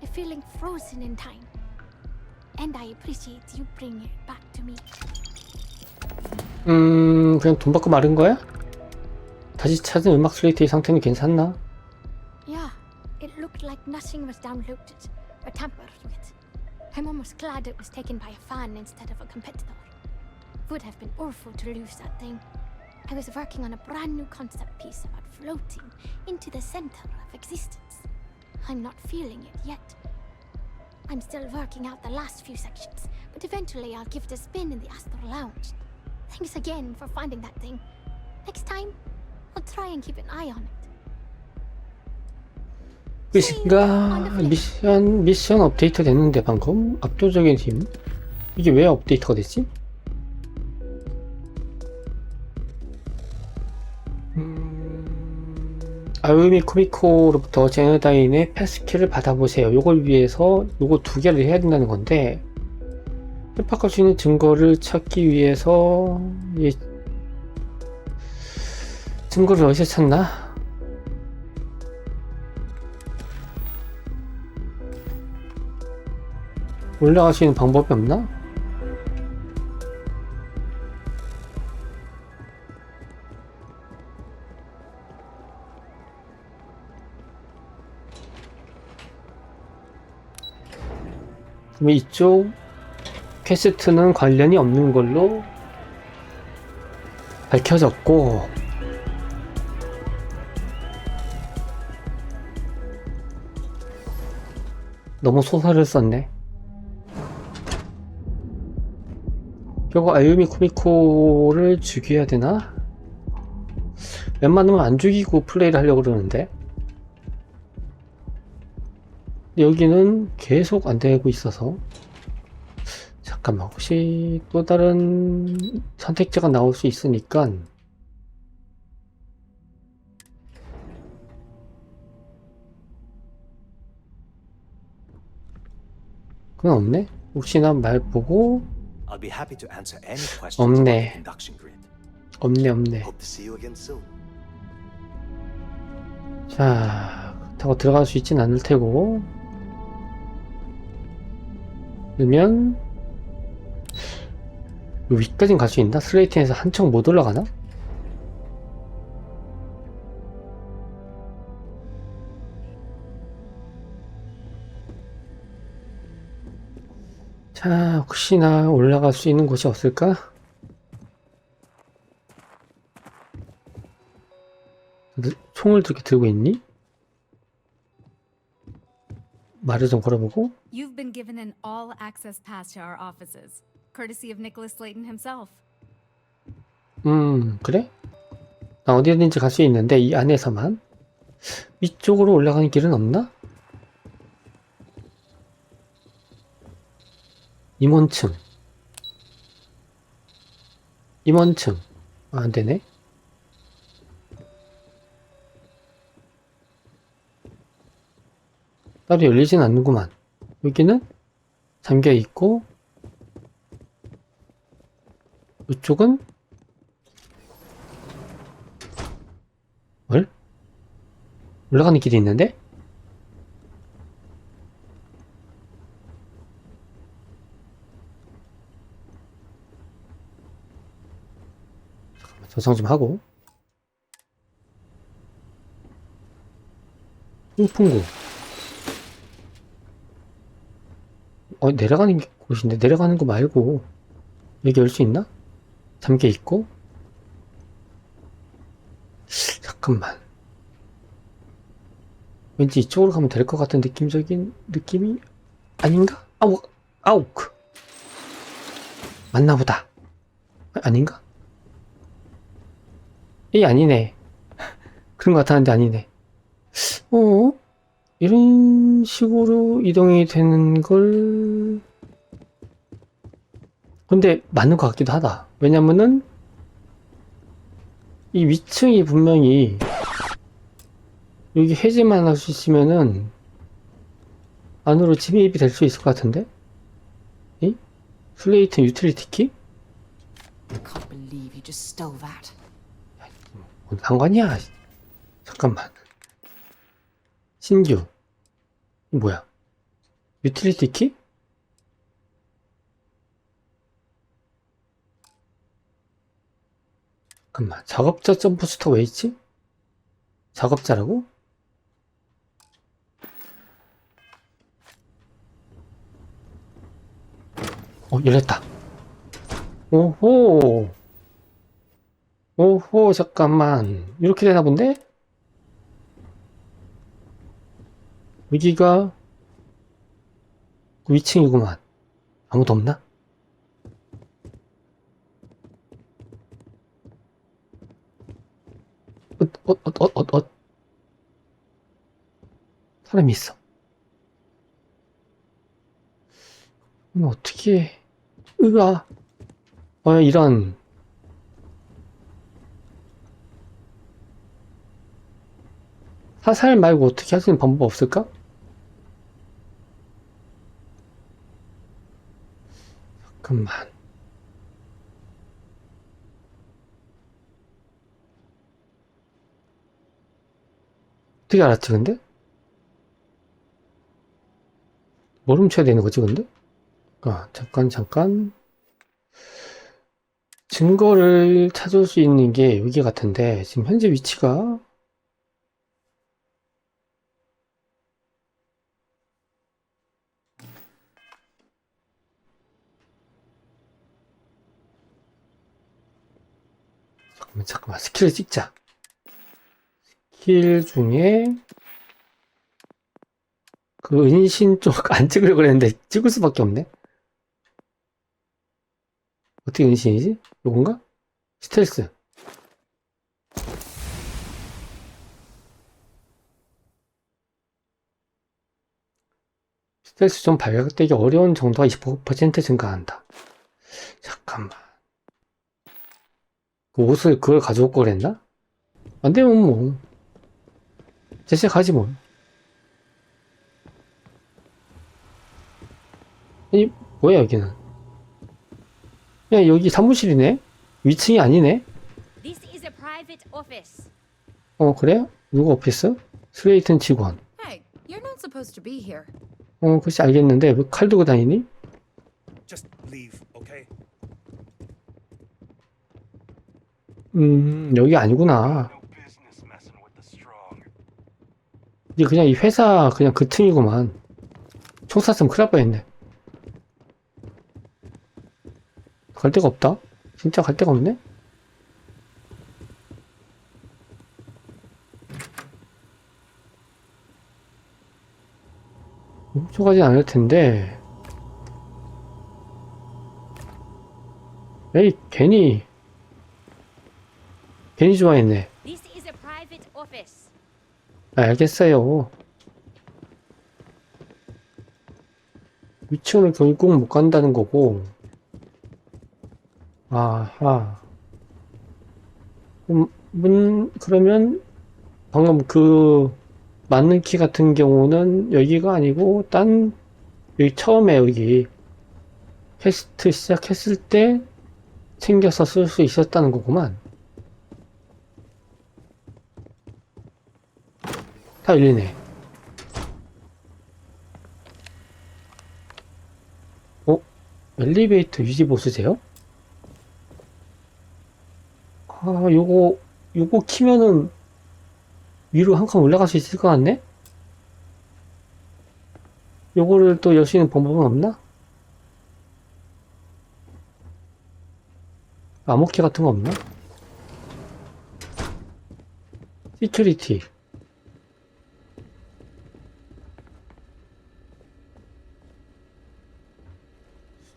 A feeling frozen in time. And I appreciate you bringing it back to me. 그냥 돈 받고 마른 거야? 다시 찾은 음악 슬레이트의 상태는 괜찮나? Yeah, it looked like nothing was downloaded or tampered with. I'm almost glad it was taken by a fan instead of a competitor. Would have been awful to lose that thing. I was working on a brand new concept piece about floating into the center of existence. I'm not feeling it yet. I'm still working out the last few sections, but eventually I'll give it a spin in the Astral Lounge. Thanks again for finding that thing. Next time, I'll try and keep an eye on it. 끝인가? 미션 업데이트 됐는데 방금? 압도적인 힘? 이게 왜 업데이트가 됐지? 아유미 코미코로부터 제너다인의 패스키를 받아보세요. 요걸 위해서 요거 2개를 해야 된다는 건데 협박할 수 있는 증거를 찾기 위해서 증거를 어디서 찾나? 올라갈 수 있는 방법이 없나? 그럼 이쪽 퀘스트는 관련이 없는 걸로 밝혀졌고 너무 소설을 썼네. 결국 아유미 쿠미코를 죽여야 되나? 웬만하면 안 죽이고 플레이를 하려고 그러는데 여기는 계속 안 되고 있어서 잠깐만, 혹시 또 다른 선택지가 나올 수 있으니까 그건 없네? 혹시나 말 보고 I'll be happy to answer any questions 없네. about the conduction grid. 없네. Hope to see you again soon. 자, 그렇다고 들어갈 수 있진 않을 테고 그러면 요 위까진 갈 수 있나? 슬레이튼에서 한층 못 올라가나? 자, 혹시나 올라갈 수 있는 곳이 없을까? 총을 이렇게 들고 있니? 말을 좀 걸어보고. You've been given an all-access pass to our offices, courtesy of Nicholas Slayton himself. 그래? 나 어디든지 갈 수 있는데 이 안에서만? 위쪽으로 올라가는 길은 없나? 임원층. 아, 안되네. 따로 열리진 않는구만. 여기는 잠겨있고 이쪽은 뭘? 올라가는 길이 있는데? 잠깐만, 저장 좀 하고. 풍풍구. 내려가는 곳인데, 내려가는 거 말고 여기 열 수 있나? 잠겨있고. 잠깐만, 왠지 이쪽으로 가면 될 것 같은 느낌적인 느낌이 아닌가? 아우크 맞나보다. 아닌가? 아니네. 그런 것 같았는데 아니네. 이런 식으로 이동이 되는 걸 근데 맞는 것 같기도 하다. 왜냐면은 이 위층이 분명히 여기 해제만 할 수 있으면은 안으로 침입이 될 수 있을 것 같은데? 이? 슬레이튼 유틸리티 키? I can't believe you just stole that. 뭔 상관이야. 잠깐만. 신규. 뭐야? 유틸리티 키? 잠깐만. 작업자 점프스터 왜 있지? 작업자라고? 열렸다. 오호. 잠깐만. 이렇게 되나 본데? 여기가 위층이구만. 아무도 없나? 사람이 있어. 어떻게, 이런. 사살 말고 어떻게 할 수 있는 방법 없을까? 잠깐만. 어떻게 알았지, 근데? 뭘 훔쳐야 되는 거지, 근데? 잠깐. 증거를 찾을 수 있는 게 여기 같은데, 지금 현재 위치가, 잠깐만, 스킬을 찍자. 스킬 중에, 그 은신 쪽 안 찍으려고 그랬는데 찍을 수밖에 없네. 어떻게 은신이지? 요건가? 스텔스. 스텔스 좀 발각되기 어려운 정도가 25% 증가한다. 잠깐만. 그 옷을 그걸 가져올 걸 그랬나? 안 되면 뭐. 제세 가지 뭐. 아니, 뭐야, 여기는. 야, 여기 사무실이네? 위층이 아니네? This is a private office. 그래? 누구 오피스? 슬레이튼 직원. Hey, you're not supposed to be here. 글쎄 알겠는데, 왜 칼 들고 다니니? Just leave, okay? 여기 아니구나. 이게 그냥 이 회사 그냥 그 층이구만. 총 쐈으면 큰일 날 뻔했네. 갈 데가 없다? 진짜 갈 데가 없네? 훔쳐가진 않을 텐데. 에이, 괜히 좋아했네. This is a private office. 알겠어요. 위층을 결국 못 간다는 거고. 아하. 그러면 방금 그 맞는 키 같은 경우는 여기가 아니고 여기 처음에 여기 퀘스트 시작했을 때 챙겨서 쓸 수 있었다는 거구만. 다 열리네. 엘리베이터 유지 보수제요? 요거 키면은 위로 한 칸 올라갈 수 있을 것 같네? 요거를 또 열 수 있는 방법은 없나? 암호키 같은 거 없나? 시큐리티.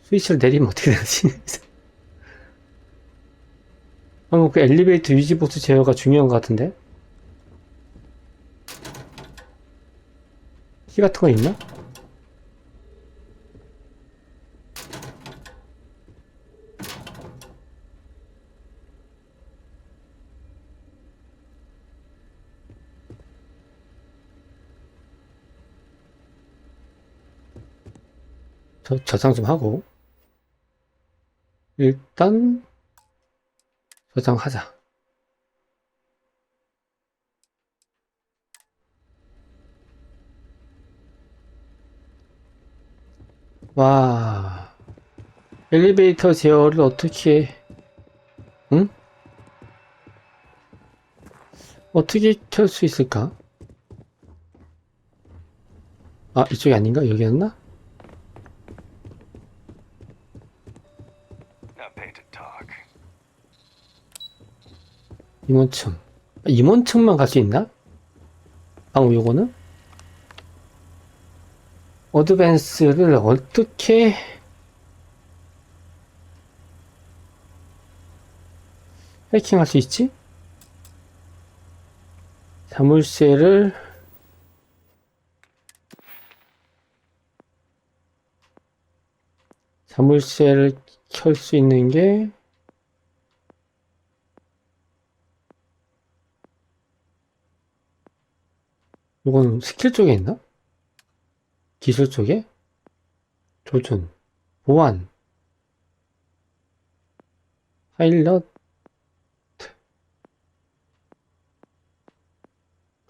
스위치를 내리면 어떻게 되지? 방금 그 엘리베이터 유지 보수 제어가 중요한 것 같은데? 키 같은 거 있나? 저장 좀 하고 일단 저장하자. 와, 엘리베이터 제어를 어떻게 응? 어떻게 켤 수 있을까? 아, 이쪽이 아닌가? 여기였나? 임원층. 임원층만 갈 수 있나? 방금 요거는? 어드밴스를 어떻게 해킹할 수 있지? 자물쇠를 켤 수 있는 게 이건 스킬 쪽에 있나? 기술 쪽에? 조준, 보안, 파일럿,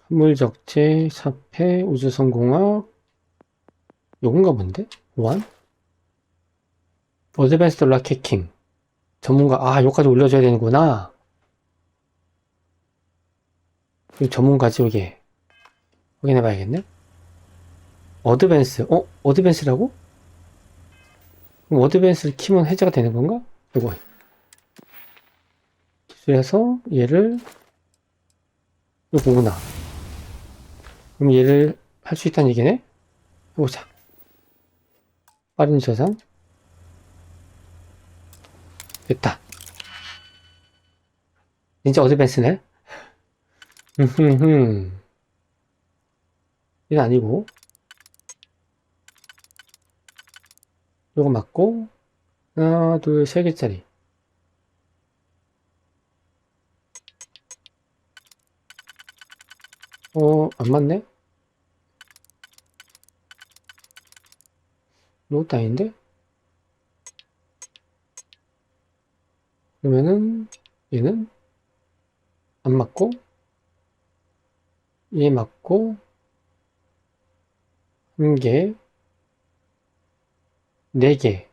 화물적재, 사패, 우주선공학, 요건가 본데? 보안? 어드밴스드 락 해킹. 전문가, 요까지 올려줘야 되는구나. 이 전문가지, 요게. 확인해봐야겠네. 어드밴스. 어드밴스라고? 그럼 어드밴스를 키면 해제가 되는 건가? 이거. 기술해서 얘를 요거구나. 그럼 얘를 할 수 있다는 얘기네? 해보자. 빠른 저장. 됐다. 진짜 어드밴스네. 이건 아니고. 요거 맞고, 하나, 둘, 세 개짜리. 안 맞네? 이것도 아닌데? 그러면은, 얘는 안 맞고, 얘 맞고, 한 개, 네 개.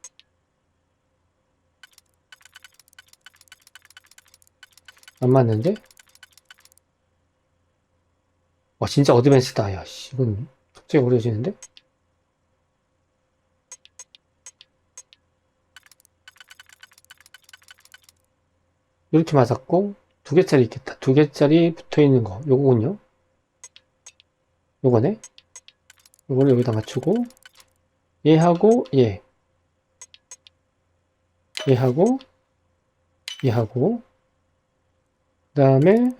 안 맞는데? 와, 진짜 어드밴스다. 야, 씨, 이건 갑자기 어려워지는데? 이렇게 맞았고, 두 개짜리 있겠다. 두 개짜리 붙어 있는 거. 요거군요. 요거네. 요거를 여기다 맞추고, 얘하고, 얘. 얘하고, 얘하고, 그 다음에,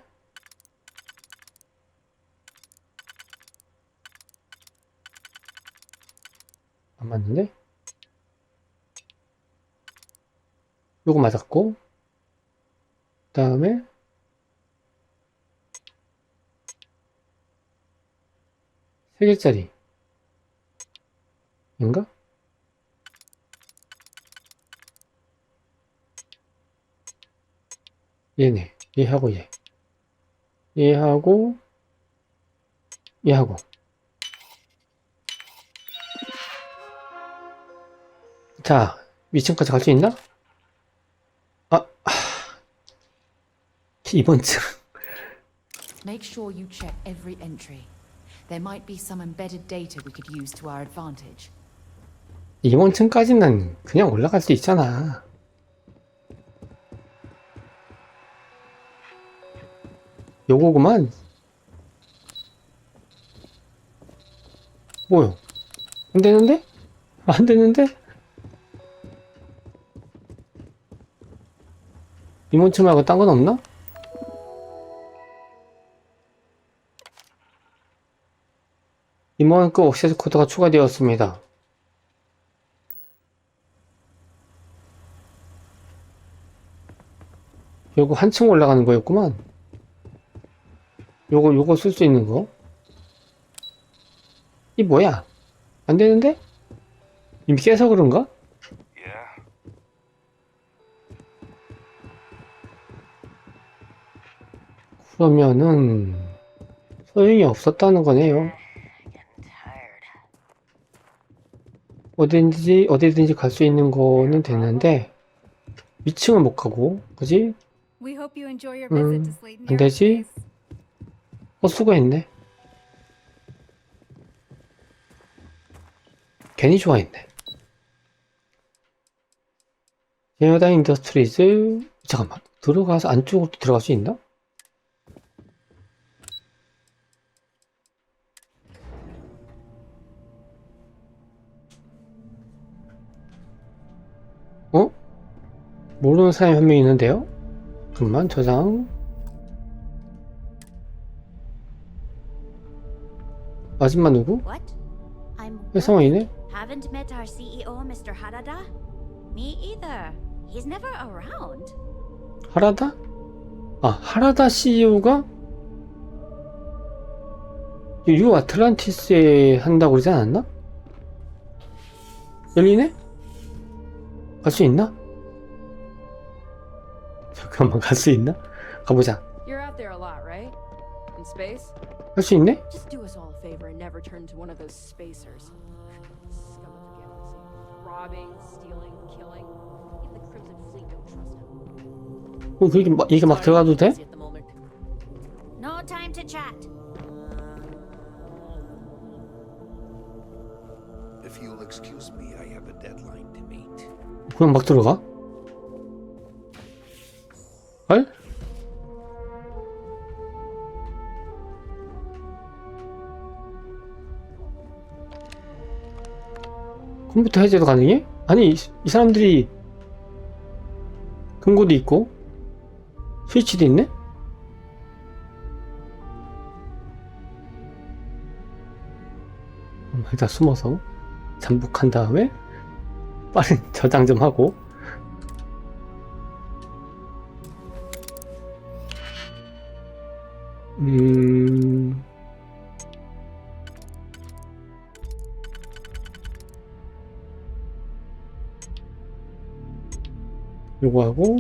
안 맞는데? 요거 맞았고, 그 다음에, 세 개짜리. 인가? 얘네. 얘하고 얘. 얘하고, 얘하고. 자, 2층까지 갈 수 있나? 아, 이번 층. Make sure you check every entry. There might be some embedded data we could use to our advantage. 이번 층까지는 그냥 올라갈 수 있잖아. 요거구만. 뭐요? 안 되는데? 안 되는데? 이번 층 말고 딴 건 없나? 임원급 억세스 코드가 추가되었습니다. 요거 한층 올라가는 거였구만. 요거 쓸 수 있는 거. 이 뭐야? 안 되는데? 이미 깨서 그런가? 그러면은 소용이 없었다는 거네요. 어디든지 갈 수 있는 거는 되는데 위층은 못 가고, 그지? We hope you enjoy your visit to Slayton 안 되지? Aerospace. 수고했네. 괜히 좋아했네. 제너다 인더스트리즈. 잠깐만, 들어가서 안쪽으로 들어갈 수 있나? 모르는 사람이 한 명 있는데요? 잠깐만, 저장. 마지막 누구? What? I'm 회사원이네? haven't met our CEO, Mr. Harada? Me either. He's never around. 하라다? 아, 하라다 CEO가 뉴 아틀란티스에 한다고 그러지 않았나? 열리네? 갈 수 있나? 잠깐만, 갈 수 있나? 가보자. You're out there a lot, right? In space? 할 수 있네? Just do us all a favor and never turn into one of those spacers. Scum of the galaxy. Robbing, stealing, killing. Even the Crimson Fleet don't trust him. 이게 막 들어가도 돼? No time to chat. If you'll excuse me, I have a deadline to meet. 그냥 막 들어가? 헐? 컴퓨터 해제도 가능해? 아니 이 사람들이 금고도 있고 스위치도 있네? 일단 숨어서 잠복한 다음에 빠른 저장 좀 하고 요거 하고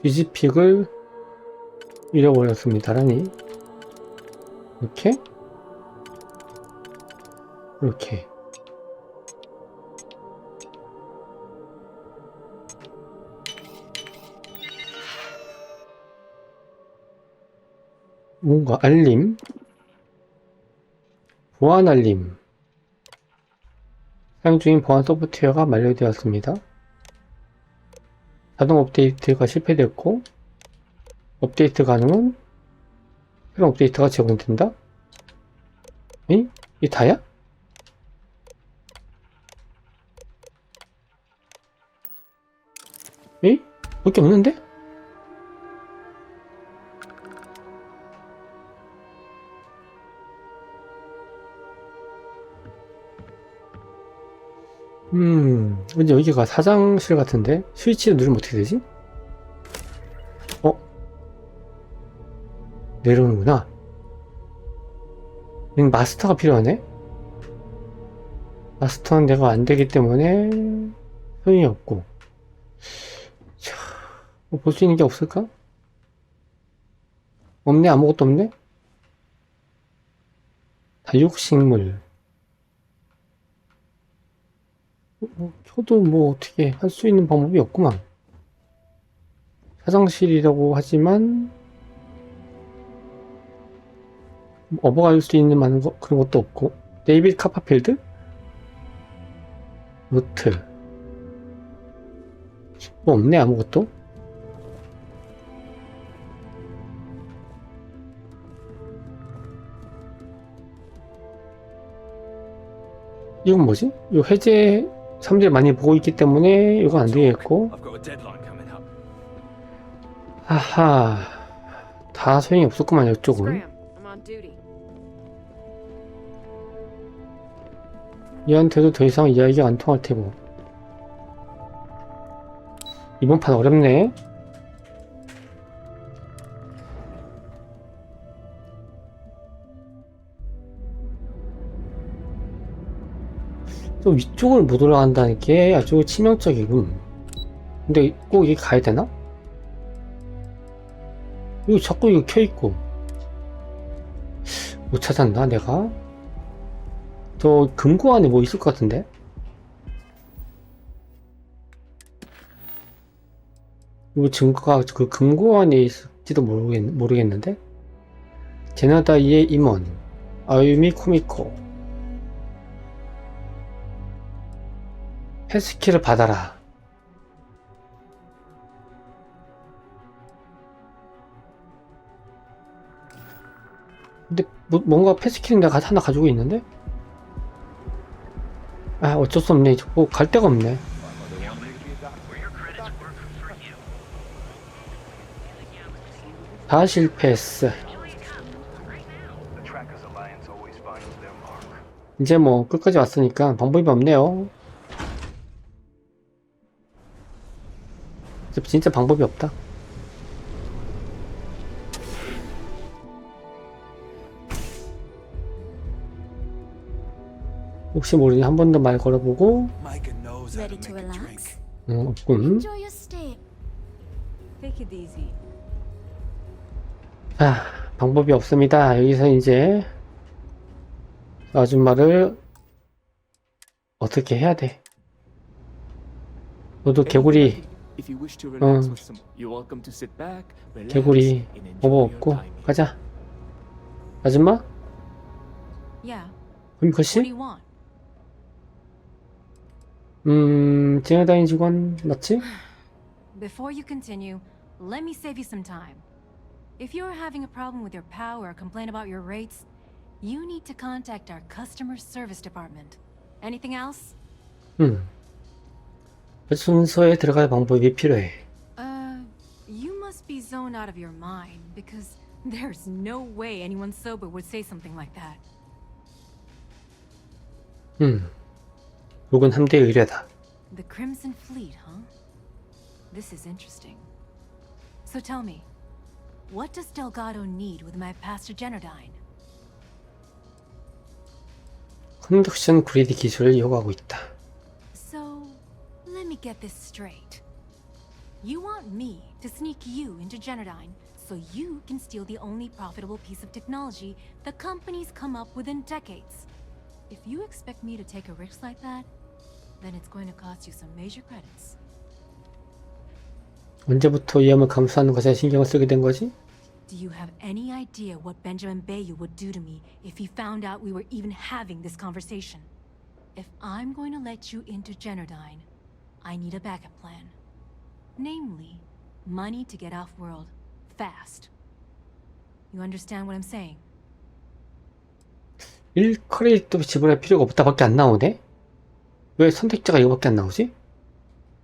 뒤집픽을 잃어버렸습니다라니. 이렇게 이렇게 뭔가 알림, 보안 알림. 사용 중인 보안 소프트웨어가 만료되었습니다. 자동 업데이트가 실패되었고 업데이트 가능은 새로운 업데이트가 제공된다? 응? 이게 다야? 응? 볼 게 없는데? 근데 여기가 사장실 같은데? 스위치를 누르면 어떻게 되지? 내려오는구나. 여기 마스터가 필요하네? 마스터는 내가 안 되기 때문에 소용이 없고. 자, 뭐 볼 수 있는 게 없을까? 없네? 아무것도 없네? 다육식물. 켜도 뭐 어떻게 할 수 있는 방법이 없구만. 화장실이라고 하지만 업어갈 수 있는 많은 거 그런 것도 없고. 데이비드 카퍼필드? 노트. 뭐 없네 아무것도. 이건 뭐지? 이 해제 사람들이 많이 보고 있기 때문에 이건 안 되겠고. 하하, 다 소용이 없었구만 이쪽은. 얘한테도 더 이상 이야기가 안 통할 테고. 이번 판 어렵네. 또 위쪽을 못 올라간다는 게 아주 치명적이군. 근데 꼭 이게 가야 되나? 이거 자꾸 이거 켜있고 못 찾았나 내가? 저 금고 안에 뭐 있을 것 같은데? 이거 증거가 그 금고 안에 있을지도 모르겠는데? 제나다이의 임원 아유미 코미코 패스키를 받아라. 근데 뭔가 패스키는 내가 하나 가지고 있는데? 아 어쩔 수 없네. 뭐 갈 데가 없네. 다 실패했어. 이제 뭐 끝까지 왔으니까 방법이 없네요. 진짜 방법이 없다. 혹시 모르니 한 번 더 말 걸어보고. 없군. 자, 방법이 없습니다. 여기서 이제 아줌마를 어떻게 해야 돼? 너도 개구리 개구리 오버 없고 가자. 아줌마? 코미코씨? 제나다인 직원 맞지? Before you continue, let me save you some time. If you're having a problem with your POW or complain about your rates, you need to contact our customer service department. Anything else? 순서에 들어갈 방법이 필요해. You must be zoned out of your mind because there's no way anyone sober would say something like that. 욕은 함대의 의뢰다. The Crimson Fleet, huh? This is interesting. So tell me, what does Delgado need with my Pastor Generdyne? 컨덕션 그리드 기술을 요구하고 있다. So, let me get this straight. You want me to sneak you into Generdyne so you can steal the only profitable piece of technology the company's come up with in decades. If you expect me to take a risk like that, then it's going to cost you some major credits. 언제부터 위험을 감수하는 것에 신경을 쓰게 된 거지? Do you have any idea what Benjamin Bayou would do to me if he found out we were even having this conversation? If I'm going to let you into Generdyne, I need a backup plan. Namely, money to get off-world, fast. You understand what I'm saying? 1크레딧도 지불할 필요가 없다밖에 안 나오네? 왜 선택지가 이거밖에 안 나오지?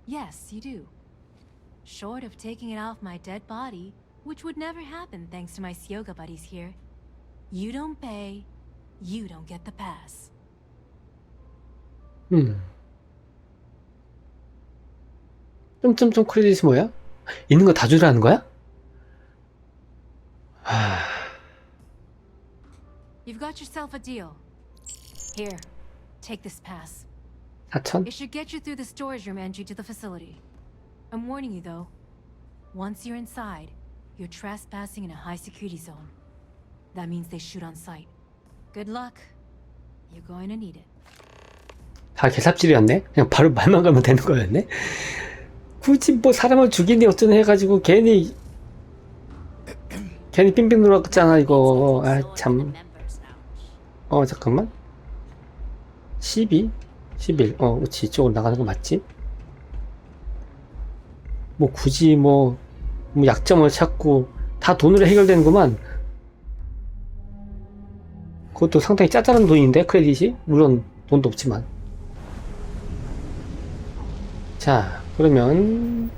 Yes, you do. Short of taking it off my dead body, which would never happen thanks to my Syoga buddies here. You don't pay, you don't get the pass. 점점점 크레딧이 뭐야? 있는 거 다 주라는 거야? You've got yourself a deal. Here, take this pass. 4,000? It should get you through the storage room entry to the facility. I'm warning you though. Once you're inside, you're trespassing in a high security zone. That means they shoot on sight. Good luck. You're going to need it. 다 개삽질이었네? 그냥 바로 말만 걸면 되는 거였네? 굳이 뭐 사람을 죽이니 어쩌니 해가지고 괜히 빙빙 놀았잖아 이거. 참. 잠깐만. 12? 11. 그치, 이쪽으로 나가는 거 맞지? 뭐 굳이 뭐 약점을 찾고 다 돈으로 해결되는구만. 그것도 상당히 짜잘한 돈인데 크레딧이? 물론 돈도 없지만. 자, 그러면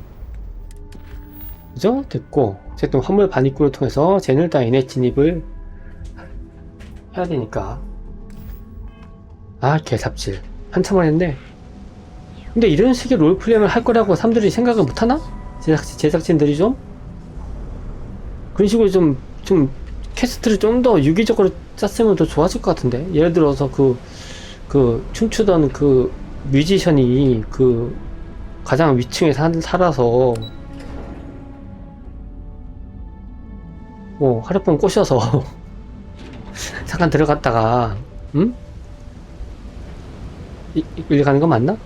그죠? 됐고 어쨌든 화물 반입구를 통해서 제널다인에 진입을 해야 되니까. 개삽질 한참을 했네. 근데 이런 식의 롤플레이를 할 거라고 사람들이 생각을 못하나? 제작진들이 좀? 그런 식으로 좀 퀘스트를 좀 더 유기적으로 짰으면 더 좋아질 것 같은데. 예를 들어서 그 춤추던 그 뮤지션이 그 가장 위층에 살아서 뭐 하룻밤 꼬셔서 잠깐 들어갔다가 일리 가는 거 맞나?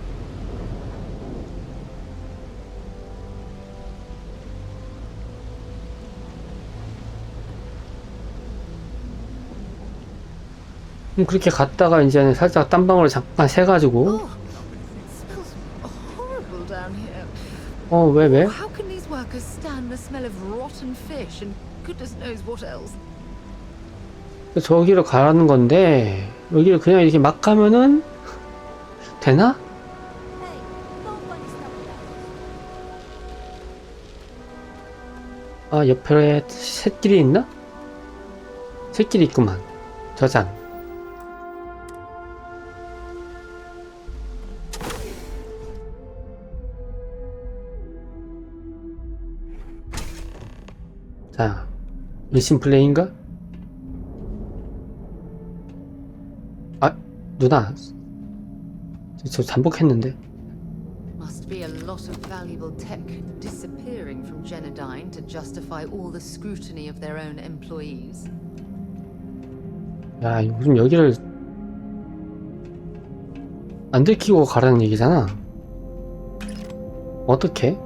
그렇게 갔다가 이제는 살짝 딴방으로 잠깐 새가지고 왜? How can these workers stand the smell of rotten fish and goodness knows what else? 저기로 가라는 건데 여기를 그냥 이렇게 막 가면은 되나? 옆에 샛길이 있나? 샛길이 있구만. 저장. 자, 미신 플레이인가? 누나, 저 잠복했는데. Must be a lot of valuable tech disappearing from Genodyne to justify all the scrutiny of their own employees. 야, 요즘 여기를 안 들키고 가라는 얘기잖아. 어떻게?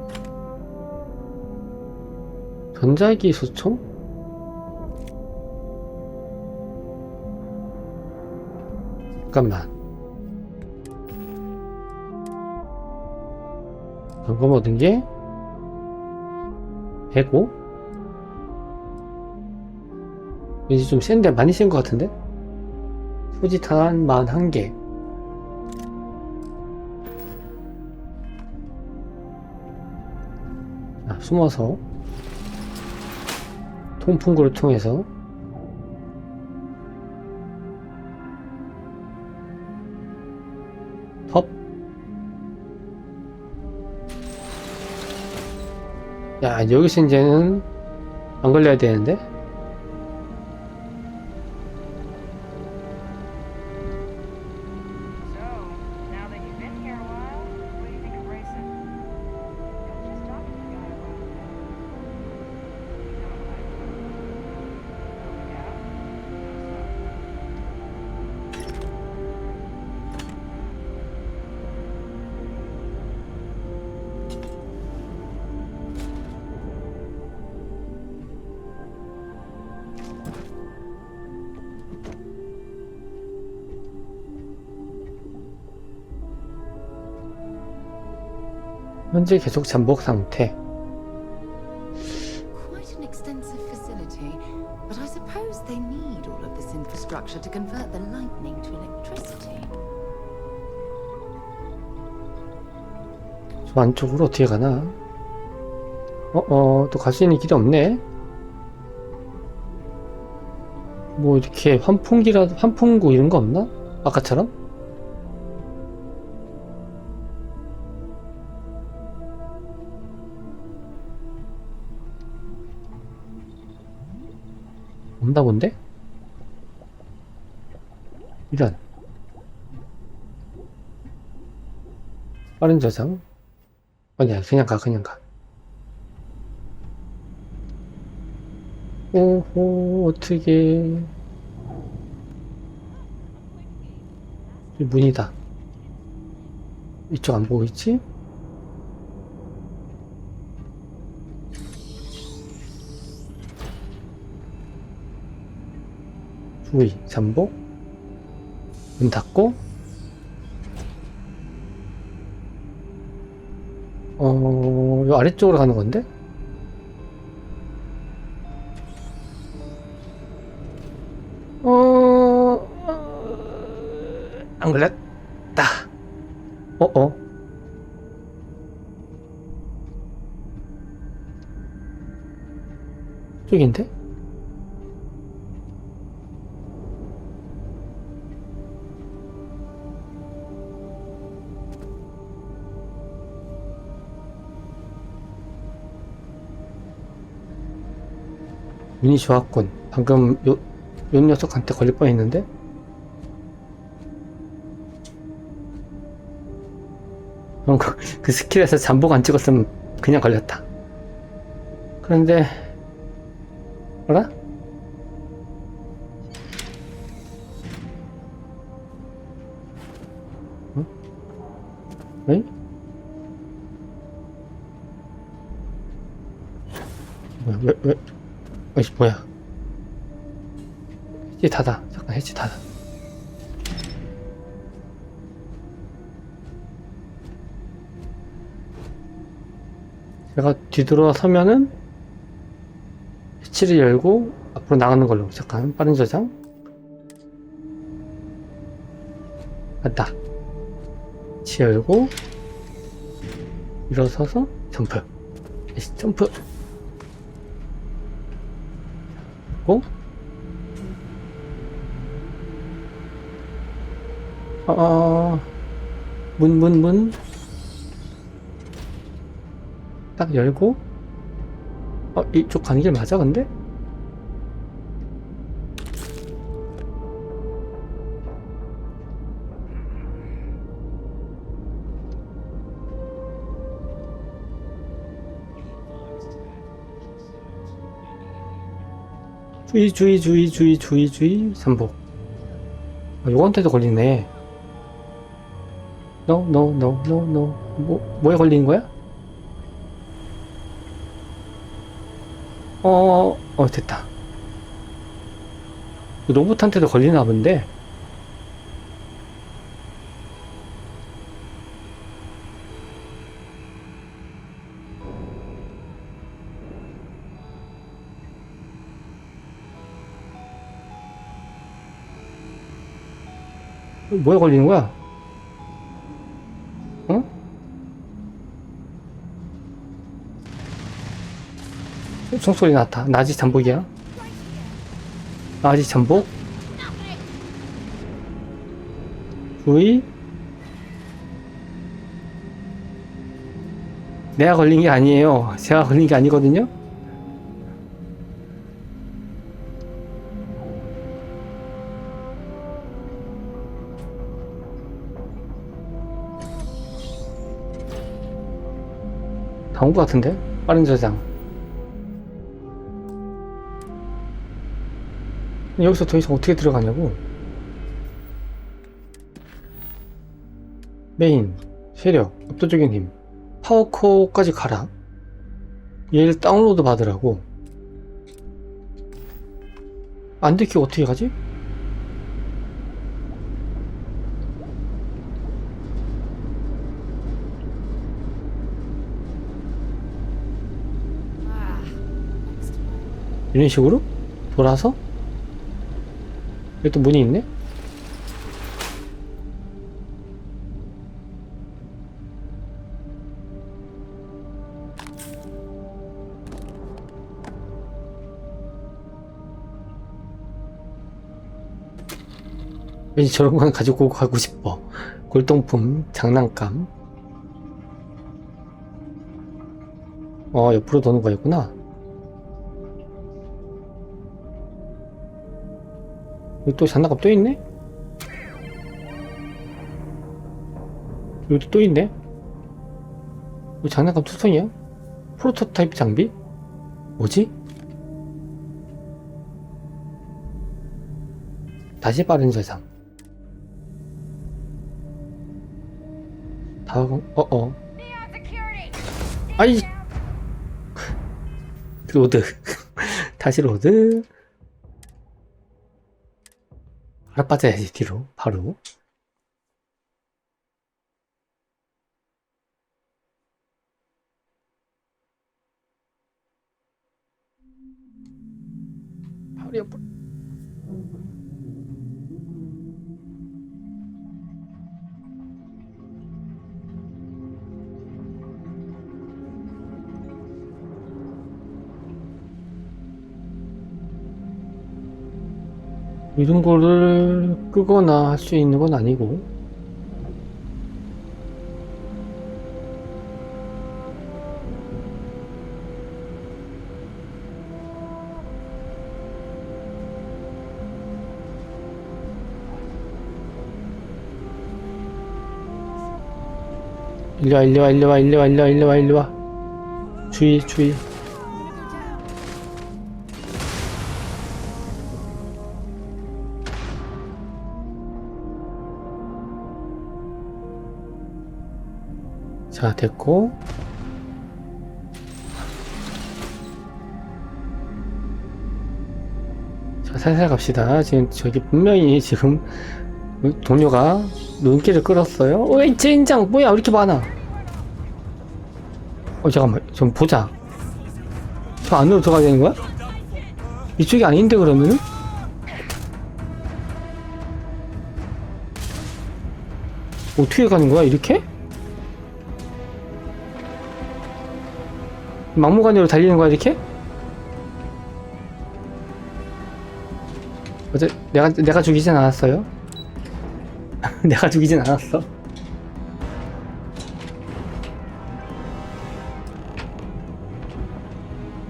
전자기 소총? 잠깐만. 점검 얻은 게 105? 이제 좀 센데 많이 센 것 같은데? 소지탄 41개. 자, 숨어서 통풍구를 통해서 텁. 야, 여기서 이제는 안 걸려야 되는데? 현재 계속 잠복 상태. Quite an extensive facility, but I suppose they need all of this infrastructure to convert the lightning to electricity. 저 안쪽으로 어떻게 가나? 또 갈 수 있는 길이 없네. 뭐 이렇게 환풍구 이런 거 없나? 아까처럼? 없나 본데? 이런. 빠른 저장. 아니야, 그냥 가. 오호, 어떻게. 문이다. 이쪽 안 보고 있지? 주의, 잠복. 문 닫고. 요 아래쪽으로 가는 건데? 안 걸렸다. 저긴데? 운이 좋았군. 방금 요 녀석한테 걸릴 뻔했는데? 그 스킬에서 잠복 안 찍었으면 그냥 걸렸다. 그런데 뭐라? 왜? 왜? 어이, 뭐야? 해지 닫아. 잠깐, 해지 닫아. 제가 뒤돌아서면은 해치를 열고 앞으로 나가는 걸로. 잠깐, 빠른 저장. 간다. 해치 열고 일어서서 점프. 다시 점프. 고. 문. 딱 열고. 이쪽 가는 길 맞아, 근데? 주의. 잠복. 요거한테도 걸리네. No. 뭐에 걸린 거야? 됐다. 로봇한테도 걸리나 본데. 뭐에 걸리는 거야? 어? 총소리 났다. 나지 잠복이야? 나지 잠복? 주의. 내가 걸린 게 아니에요. 제가 걸린 게 아니거든요? 다 온 것 같은데? 빠른 저장. 여기서 더 이상 어떻게 들어가냐고? 메인, 세력, 압도적인 힘, 파워코어까지 가라. 얘를 다운로드 받으라고. 안 들키고 어떻게 가지? 이런 식으로? 돌아서? 여기 또 문이 있네? 왠지 저런 건 가지고 가고 싶어. 골동품, 장난감. 옆으로 도는 거였구나. 여기 또 장난감 또 있네? 여기도 또 있네? 이거 장난감 투성이야? 프로토타입 장비? 뭐지? 다시 빠른 저장. 다음, 아이! 로드. 다시 로드. 알아 빠져야지, 뒤로. 바로. 바로 옆으로. 이런 거를 끄거나 할 수 있는 건 아니고. 일로와, 일로와, 일로와, 일로와, 일로와, 일로와, 일로와. 주의, 주의. 자, 됐고. 자, 살살 갑시다. 지금 저기 분명히 지금 동료가 눈길을 끌었어요. 어이, 젠장! 뭐야, 왜 이렇게 많아? 잠깐만. 좀 보자. 저 안으로 들어가야 되는 거야? 이쪽이 아닌데, 그러면은? 어떻게 가는 거야, 이렇게? 막무가내로 달리는 거야, 이렇게? 어제 내가 죽이진 않았어요. 내가 죽이진 않았어.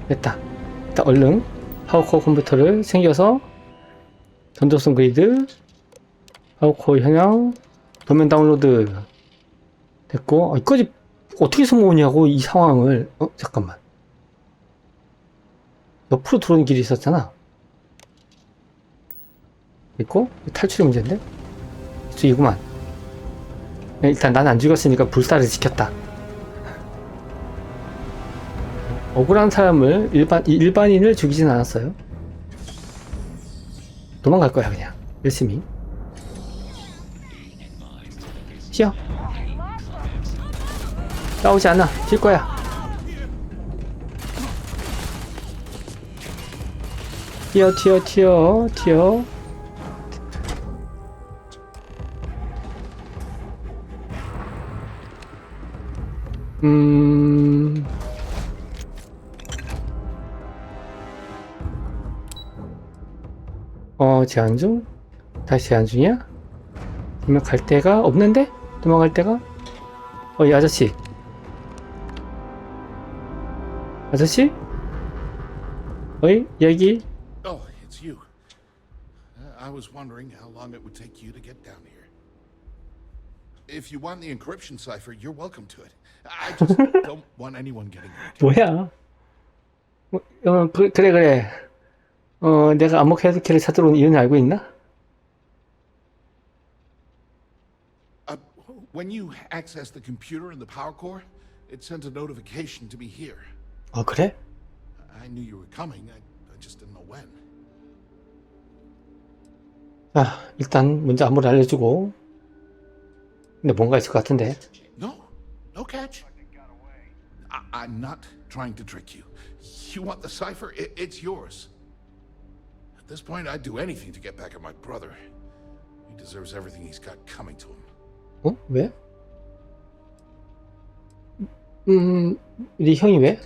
됐다. 일단 얼른 파워코어 컴퓨터를 챙겨서 전도성 그리드, 파워코어 현황, 도면 다운로드 됐고. 이거지 어떻게 성공하냐고, 이 상황을. 잠깐만. 옆으로 들어오는 길이 있었잖아. 있고, 탈출이 문제인데? 이구만. 일단 난 안 죽였으니까 불사를 지켰다. 억울한 사람을, 일반인을 죽이진 않았어요. 도망갈 거야, 그냥. 열심히. 튀어. 싸우지 않아. 질 거야. 튀어, 튀어, 튀어, 튀어. 제한 중? 다시 제한 중이야? 그러면 갈 데가 없는데? 도망갈 데가? 이 아저씨. 아저씨? 어이, 여기. Oh, it's you. I was wondering how long it would take you to get down here. If you want the encryption cipher, you're welcome to it. I just don't want anyone getting hurt. 뭐야? 그래. 내가 암흑 헤드키를 찾으러 온 이유는 알고 있나? When you access the computer in the power core, it sent a notification to me here. 아, 그래? I knew you were coming. I just didn't know when. 자, 일단 먼저 암호를 알려주고. 근데 뭔가 있을 것 같은데. No catch. I'm not trying to trick you. You want the cipher? It's yours. At this point, I'd do anything to get back at my brother. He deserves everything he's got coming to him. 왜? 네 형이 왜?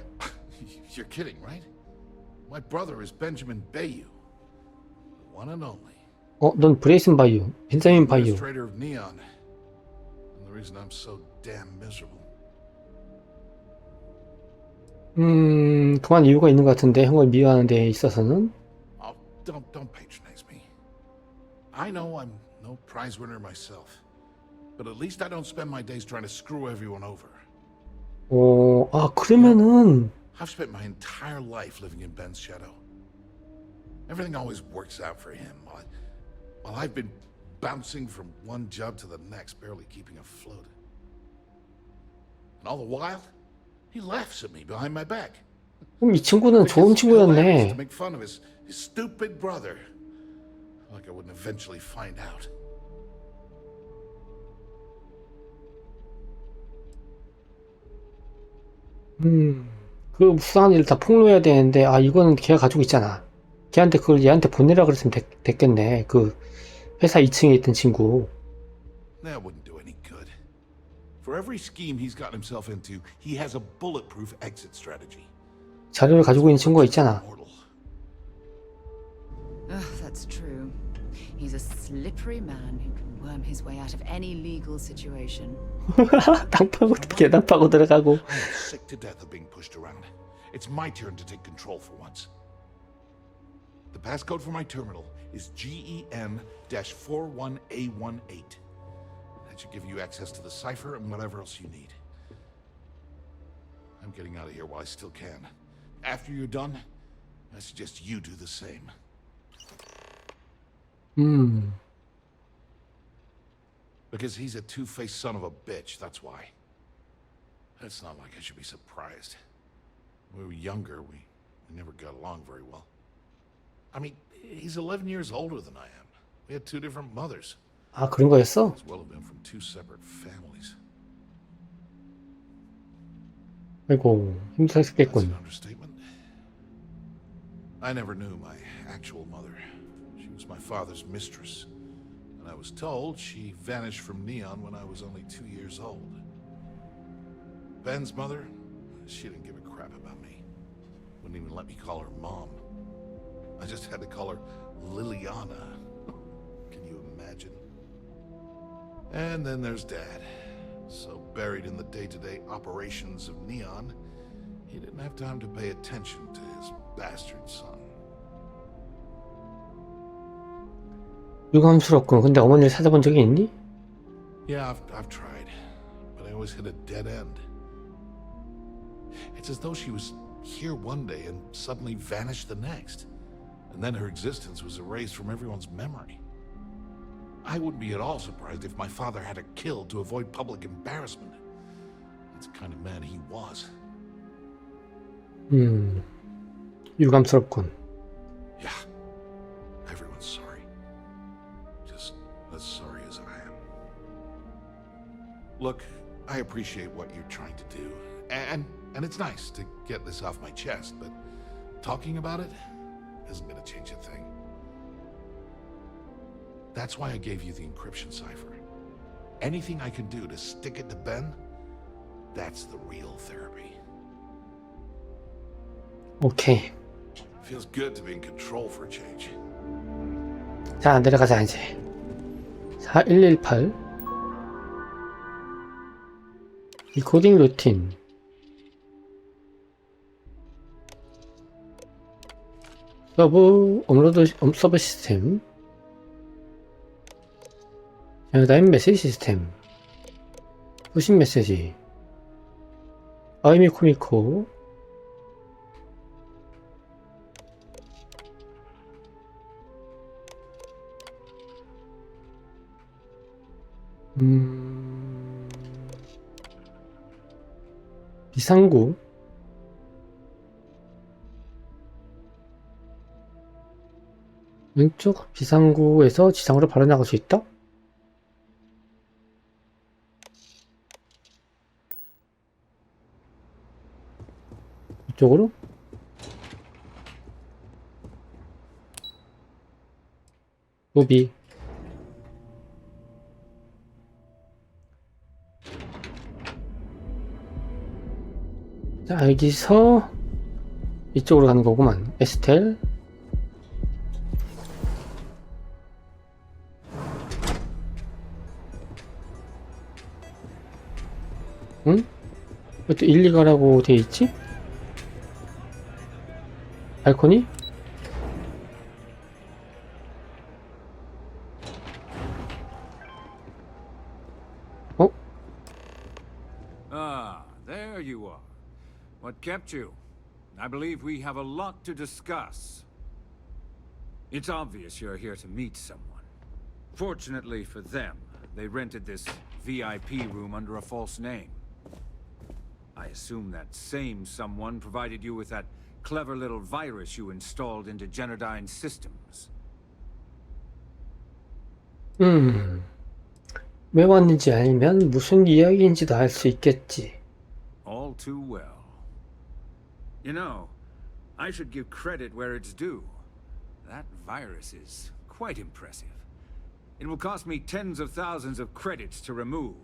You're kidding, right? My brother is Benjamin Bayou, the one and only. 넌 브레이슨 바이오, 벤자민 바이오. Administrator of Neon, and the reason I'm so damn miserable. 그만 이유가 있는 것 같은데 형을 미워하는 데 있어서는. Oh, don't patronize me. I know I'm no prize winner myself, but at least I don't spend my days trying to screw everyone over. 그러면은. I've spent my entire life living in Ben's shadow. Everything always works out for him, while I've been bouncing from one job to the next, barely keeping afloat. And all the while, he laughs at me behind my back. 이 친구는 좋은 친구였네. To make fun of his stupid brother, like I wouldn't eventually find out. 그 수상한 일을 다 폭로해야 되는데, 이거는 걔가 가지고 있잖아. 걔한테 그걸 얘한테 보내라 그랬으면 됐겠네. 그 회사 2층에 있던 친구. That wouldn't do any good. For every scheme he's gotten himself into, he has a bulletproof exit strategy. 자료를 가지고 있는 친구가 있잖아. That's true. He's a slippery man who can worm his way out of any legal situation. 계단 파고 들어가고. I'm sick to death of being pushed around. It's my turn to take control for once. The passcode for my terminal is GEN-41A18. That should give you access to the cipher and whatever else you need. I'm getting out of here while I still can. After you're done, I suggest you do the same. Because he's a two-faced son of a bitch, that's why. It's not like I should be surprised. When we were younger, we never got along very well. I mean, he's 11 years older than I am. We had two different mothers. 그런 거였어? As well have been from two separate families. 아이고, 힘들었겠군. That's an understatement. I never knew my actual mother. She was my father's mistress. And I was told she vanished from Neon when I was only 2 years old. Ben's mother, she didn't give a crap about me. Wouldn't even let me call her mom. I just had to call her Liliana. Can you imagine? And then there's Dad. So buried in the day-to-day operations of Neon, he didn't have time to pay attention to his bastard son. 유감스럽군. 근데 어머니를 찾아본 적이 있니? Yeah, I've tried, but I always hit a dead end. It's as though she was here one day and suddenly vanished the next. And then her existence was erased from everyone's memory. I wouldn't be at all surprised if my father had her killed to avoid public embarrassment. That's the kind of man he was. 유감스럽군. Yeah, everyone's sorry. Just as sorry as I am. Look, I appreciate what you're trying to do. And it's nice to get this off my chest, but talking about it isn't going to change a thing. That's why I gave you the encryption cipher. Anything I can do to stick it to Ben, That's the real therapy. 오케이. Feels good to be in control for a change. 자, 내려가자 이제. 4118 디코딩 루틴. 서버 시스템. 그다음 메시지 시스템. 후신 메시지. 아이미 코미코. 비상구. 왼쪽 비상구에서 지상으로 바로 나갈 수 있다? 이쪽으로? 로비. 자, 여기서 이쪽으로 가는 거구만. 에스텔. 응? 왜 또 1, 2가라고 돼 있지? 발코니? 어? Ah, there you are. What kept you? I believe we have a lot to discuss. It's obvious you're here to meet someone. Fortunately for them, they rented this VIP room under a false name. I assume that same someone provided you with that clever little virus you installed into Genodyne's systems. 왜 왔는지 알면 무슨 이야기인지도 알 수 있겠지. All too well. You know, I should give credit where it's due. That virus is quite impressive. It will cost me tens of thousands of credits to remove.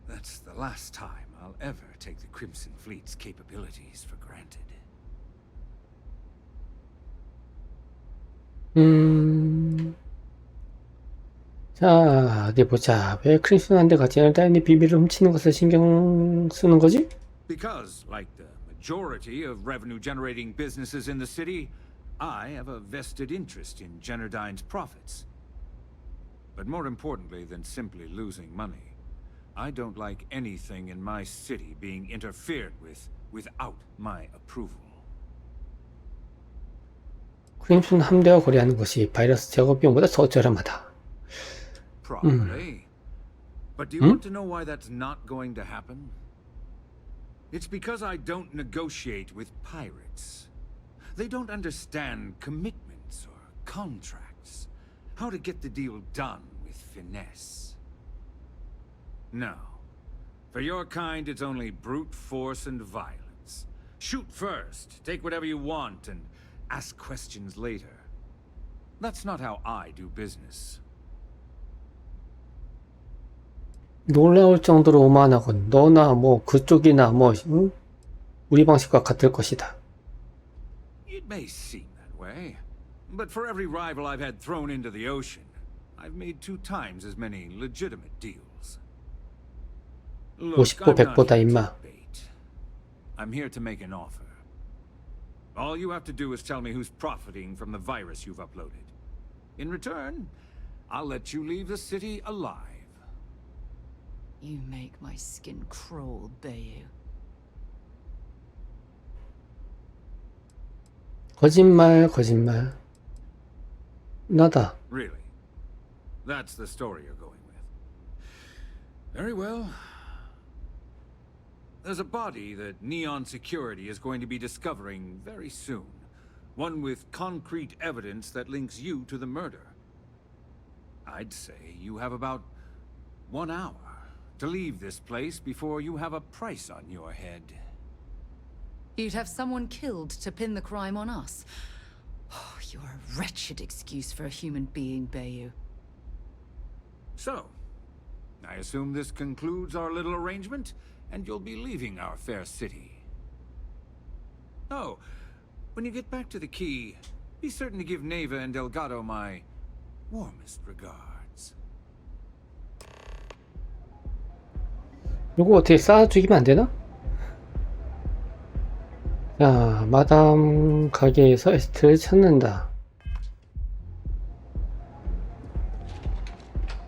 That's the last time I'll ever take the Crimson Fleet's capabilities for granted. 자, 어디 보자. 왜 크림슨한테 같이 연달니 비밀을 훔치는 것을 신경 쓰는 거지? Because, like the majority of revenue-generating businesses in the city, I have a vested interest in Genodyne's profits. But more importantly than simply losing money, I don't like anything in my city being interfered with without my approval. 크림슨 함대와 거래하는 것이 바이러스 제거 비용보다 더 저렴하다. Probably. But do you want to know why that's not going to happen? It's because I don't negotiate with pirates. They don't understand commitments or contracts. How to get the deal done with finesse. No. For your kind, it's only brute force and violence. Shoot first, take whatever you want, and ask questions later. That's not how I do business. 놀라울 정도로 오만하군. 너나 뭐 그쪽이나 뭐 응? 우리 방식과 같을 것이다. It may seem that way, but for every rival I've had thrown into the ocean, I've made 2 times as many legitimate deals. Look, 50보 100보다 임마. I'm here to make an offer. All you have to do is tell me who's profiting from the virus you've uploaded. In return, I'll let you leave the city alive. You make my skin crawl, Bayu. 거짓말. 나다. Really? That's the story you're going with. Very well. There's a body that Neon Security is going to be discovering very soon. One with concrete evidence that links you to the murder. I'd say you have about 1 hour to leave this place before you have a price on your head. You'd have someone killed to pin the crime on us. Oh, you're a wretched excuse for a human being, Bayu. So, I assume this concludes our little arrangement, and you'll be leaving our fair city. Oh, when you get back to the key, be certain to give Neva and Delgado my warmest regards. 요거 어떻게 쌓아 죽이면 안 되나? 자, 마담 가게에서 에스트를 찾는다.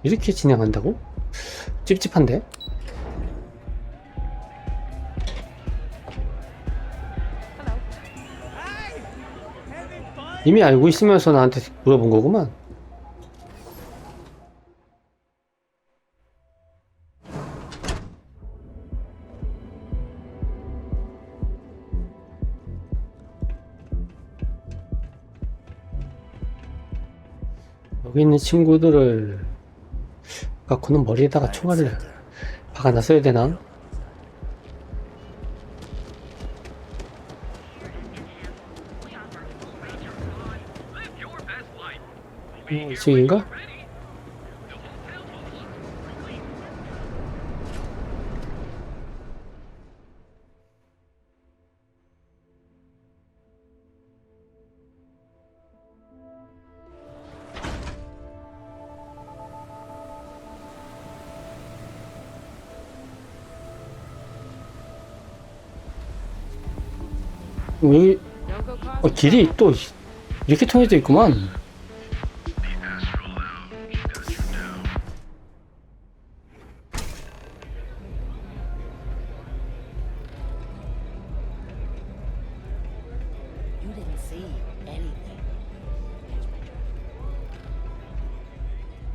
이렇게 진행한다고? 찝찝한데? 이미 알고 있으면서 나한테 물어본 거구만. 여기 있는 친구들을 갖고는 머리에다가 총알을 박아놨어야 되나? 이쪽인가? 여기 길이 또 이렇게 통해져 있구만.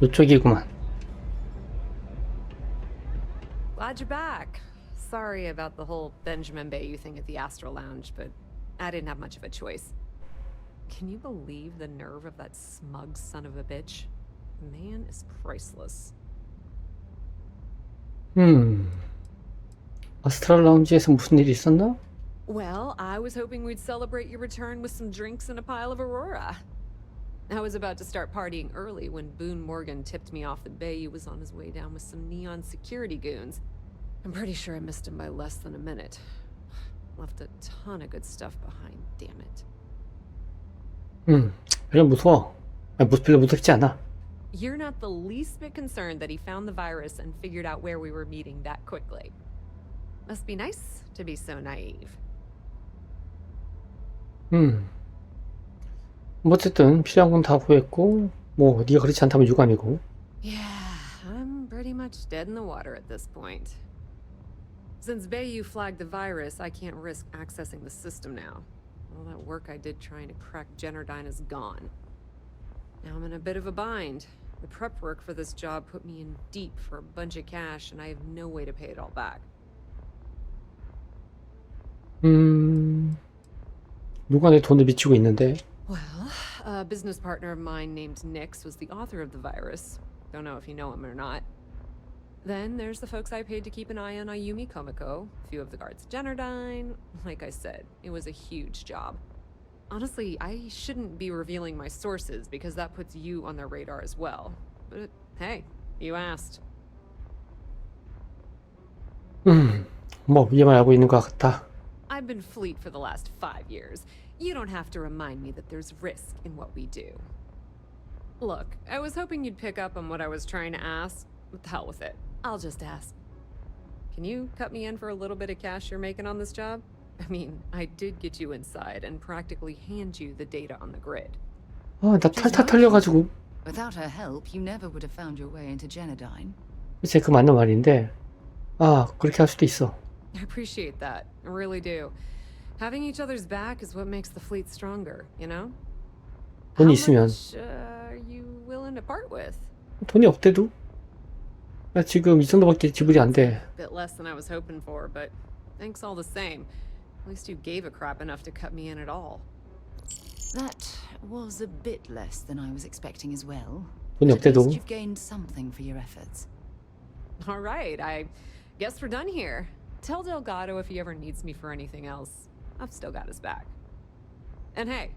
이쪽이구만. Glad you're back. Sorry about the whole Benjamin Bayou thing at the Astral Lounge, but I didn't have much of a choice. Can you believe the nerve of that smug son of a bitch? The man is priceless. 아스트랄 라운지에서 무슨 일이 있었나? Well, I was hoping we'd celebrate your return with some drinks and a pile of Aurora. I was about to start partying early when Boone Morgan tipped me off that Bayou was on his way down with some neon security goons. I'm pretty sure I missed him by less than a minute. Left a ton of good stuff behind, damn it. 별로 무서워. 아니, 별로 무섭지 않아. You're not the least bit concerned that he found the virus and figured out where we were meeting that quickly. Must be nice to be so naive. 뭐 어쨌든 필요한 건 다 구했고, 뭐 네가 그렇지 않다면 유감이고. Yeah, I'm pretty much dead in the water at this point. Since Bayou flagged the virus, I can't risk accessing the system now. All that work I did trying to crack Generdyne is gone. Now I'm in a bit of a bind. The prep work for this job put me in deep for a bunch of cash, and I have no way to pay it all back. 누가 내 돈을 미치고 있는데? Well, a business partner of mine named Nix was the author of the virus. Don't know if you know him or not. Then there's the folks I paid to keep an eye on Ayumi Komiko, a few of the guards at Generdyne. Like I said, it was a huge job. Honestly, I shouldn't be revealing my sources because that puts you on their radar as well. But hey, you asked. 뭐 위에만 알고 있는 것 같다. I've been fleet for the last 5 years. You don't have to remind me that there's risk in what we do. Look, I was hoping you'd pick up on what I was trying to ask. What the hell with it? I'll just ask. Can you cut me in for a little bit of cash you're making on this job? I mean, I did get you inside and practically hand you the data on the grid. 아, 나 탈탈 털려가지고. Without her help, you never would have found your way into Generdyne. 글쎄, 그 맞는 말인데. 아, 그렇게 할 수도 있어. I appreciate that. I really do. Having each other's back is what makes the fleet stronger, you know? 돈이 How 있으면. much are you willing to part with? 돈이 없대도. 나 지금 이 정도밖에 지불이 안 돼. Bit less than I was hoping for, but thanks all the same. At least you gave a crap enough to cut me in at all. That was a bit less than I was expecting as well. 돈이 At least 없대도. you've gained something for your efforts. All right, I guess we're done here. Tell Delgado if he ever needs me for anything else. I've still got his back. And hey,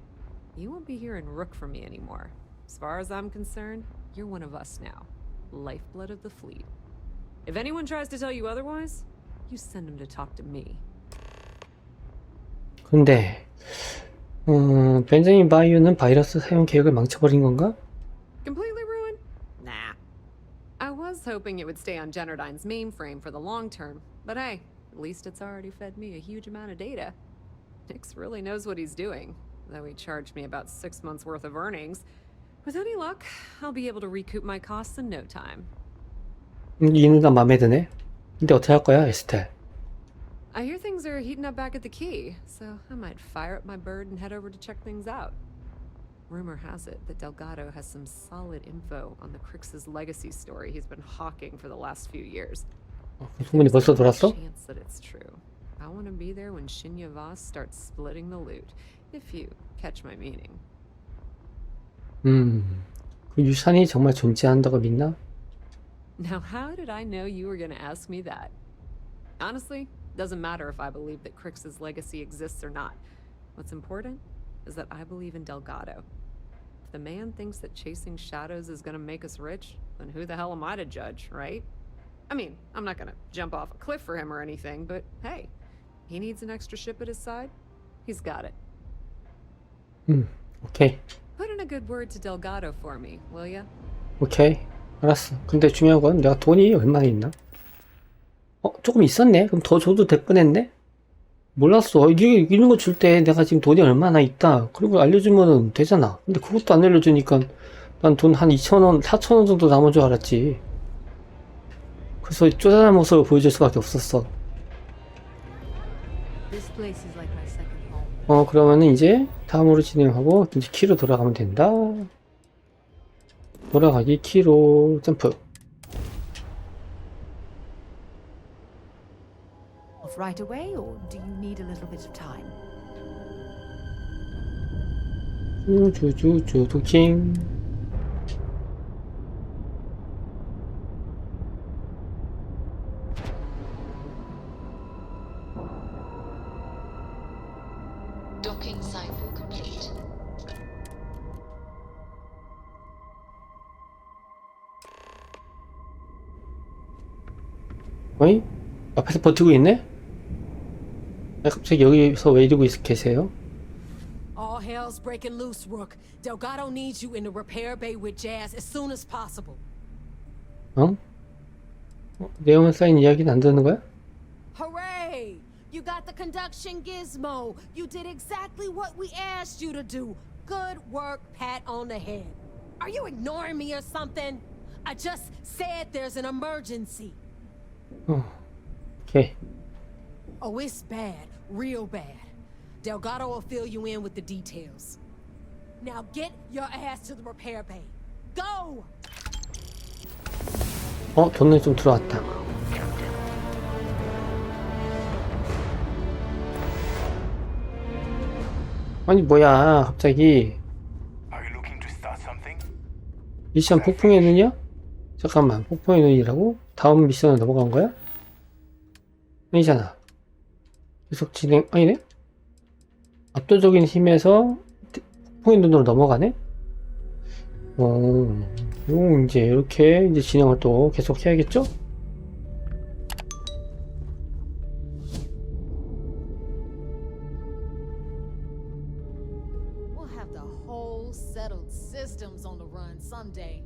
you won't be hearing Rook from me anymore. As far as I'm concerned, you're one of us now. Lifeblood of the fleet. If anyone tries to tell you otherwise, you send them to talk to me. 근데 벤자민 바이오는 바이러스 사용 계획을 망쳐버린 건가? Completely ruined? Nah. I was hoping it would stay on Generdyne's mainframe for the long term, but hey, at least it's already fed me a huge amount of data. Nix really knows what he's doing, though he charged me about 6 months worth of earnings. With any luck, I'll be able to recoup my costs in no time. 이 누나 맘에 드네. 근데 어떻게 할 거야, 에스텔? I hear things are heating up back at the key, so I might fire up my bird and head over to check things out. Rumor has it that Delgado has some solid info on the Crix's legacy story he's been hawking for the last few years. 소문이 벌써 돌았어? Chance that it's true. I want to be there when Shinya Voss starts splitting the loot, if you catch my meaning. 그 유산이 정말 존재한다고 믿나? Now, how did I know you were going to ask me that? Honestly, doesn't matter if I believe that Crix's legacy exists or not. What's important is that I believe in Delgado. If the man thinks that chasing shadows is going to make us rich, then who the hell am I to judge, right? I mean, I'm not going to jump off a cliff for him or anything, but hey, he needs an extra ship at his side. He's got it. 오케이. Put in a good word to Delgado for me, will ya? 오케이. 알았어. 근데 중요한 건 내가 돈이 얼마나 있나? 조금 있었네? 그럼 더 줘도 될 뻔했네? 몰랐어. 이런 거 줄 때 내가 지금 돈이 얼마나 있다. 그리고 알려주면 되잖아. 근데 그것도 안 알려주니까 난 돈 한 2,000원, 4,000원 정도 남은 줄 알았지. 그래서 쪼잔한 모습을 보여줄 수밖에 없었어. This place is like my second home. 그러면은 이제 다음으로 진행하고 이제 키로 돌아가면 된다. 돌아가기 키로 점프. Off right away, or do you need a little bit of time? 주주주 도킹. Docking cycle complete. 어이? 앞에서 버티고 있네? 갑자기 여기서 왜 이러고 계세요? All hell's breaking loose, Rook. Delgado needs you in the repair bay with Jazz as soon as possible. 네온 쌓인 이야기는 안 듣는 거야? Hooray! You got the conduction gizmo. You did exactly what we asked you to do. Good work, pat on the head. Are you ignoring me or something? I just said there's an emergency. 오케이. Oh, it's bad. Real bad. Delgado will fill you in with the details. Now get your ass to the repair bay. Go! 돈이 좀 들어왔다. 아니 뭐야 갑자기. 미션 폭풍의 눈이야? 잠깐만, 폭풍의 눈이라고? 다음 미션을 넘어간 거야? 아니잖아. 계속 진행, 아니네? 압도적인 힘에서 폭풍의 눈으로 넘어가네? 이제 이렇게 이제 진행을 또 계속 해야겠죠? We'll have the whole settled systems on the run someday.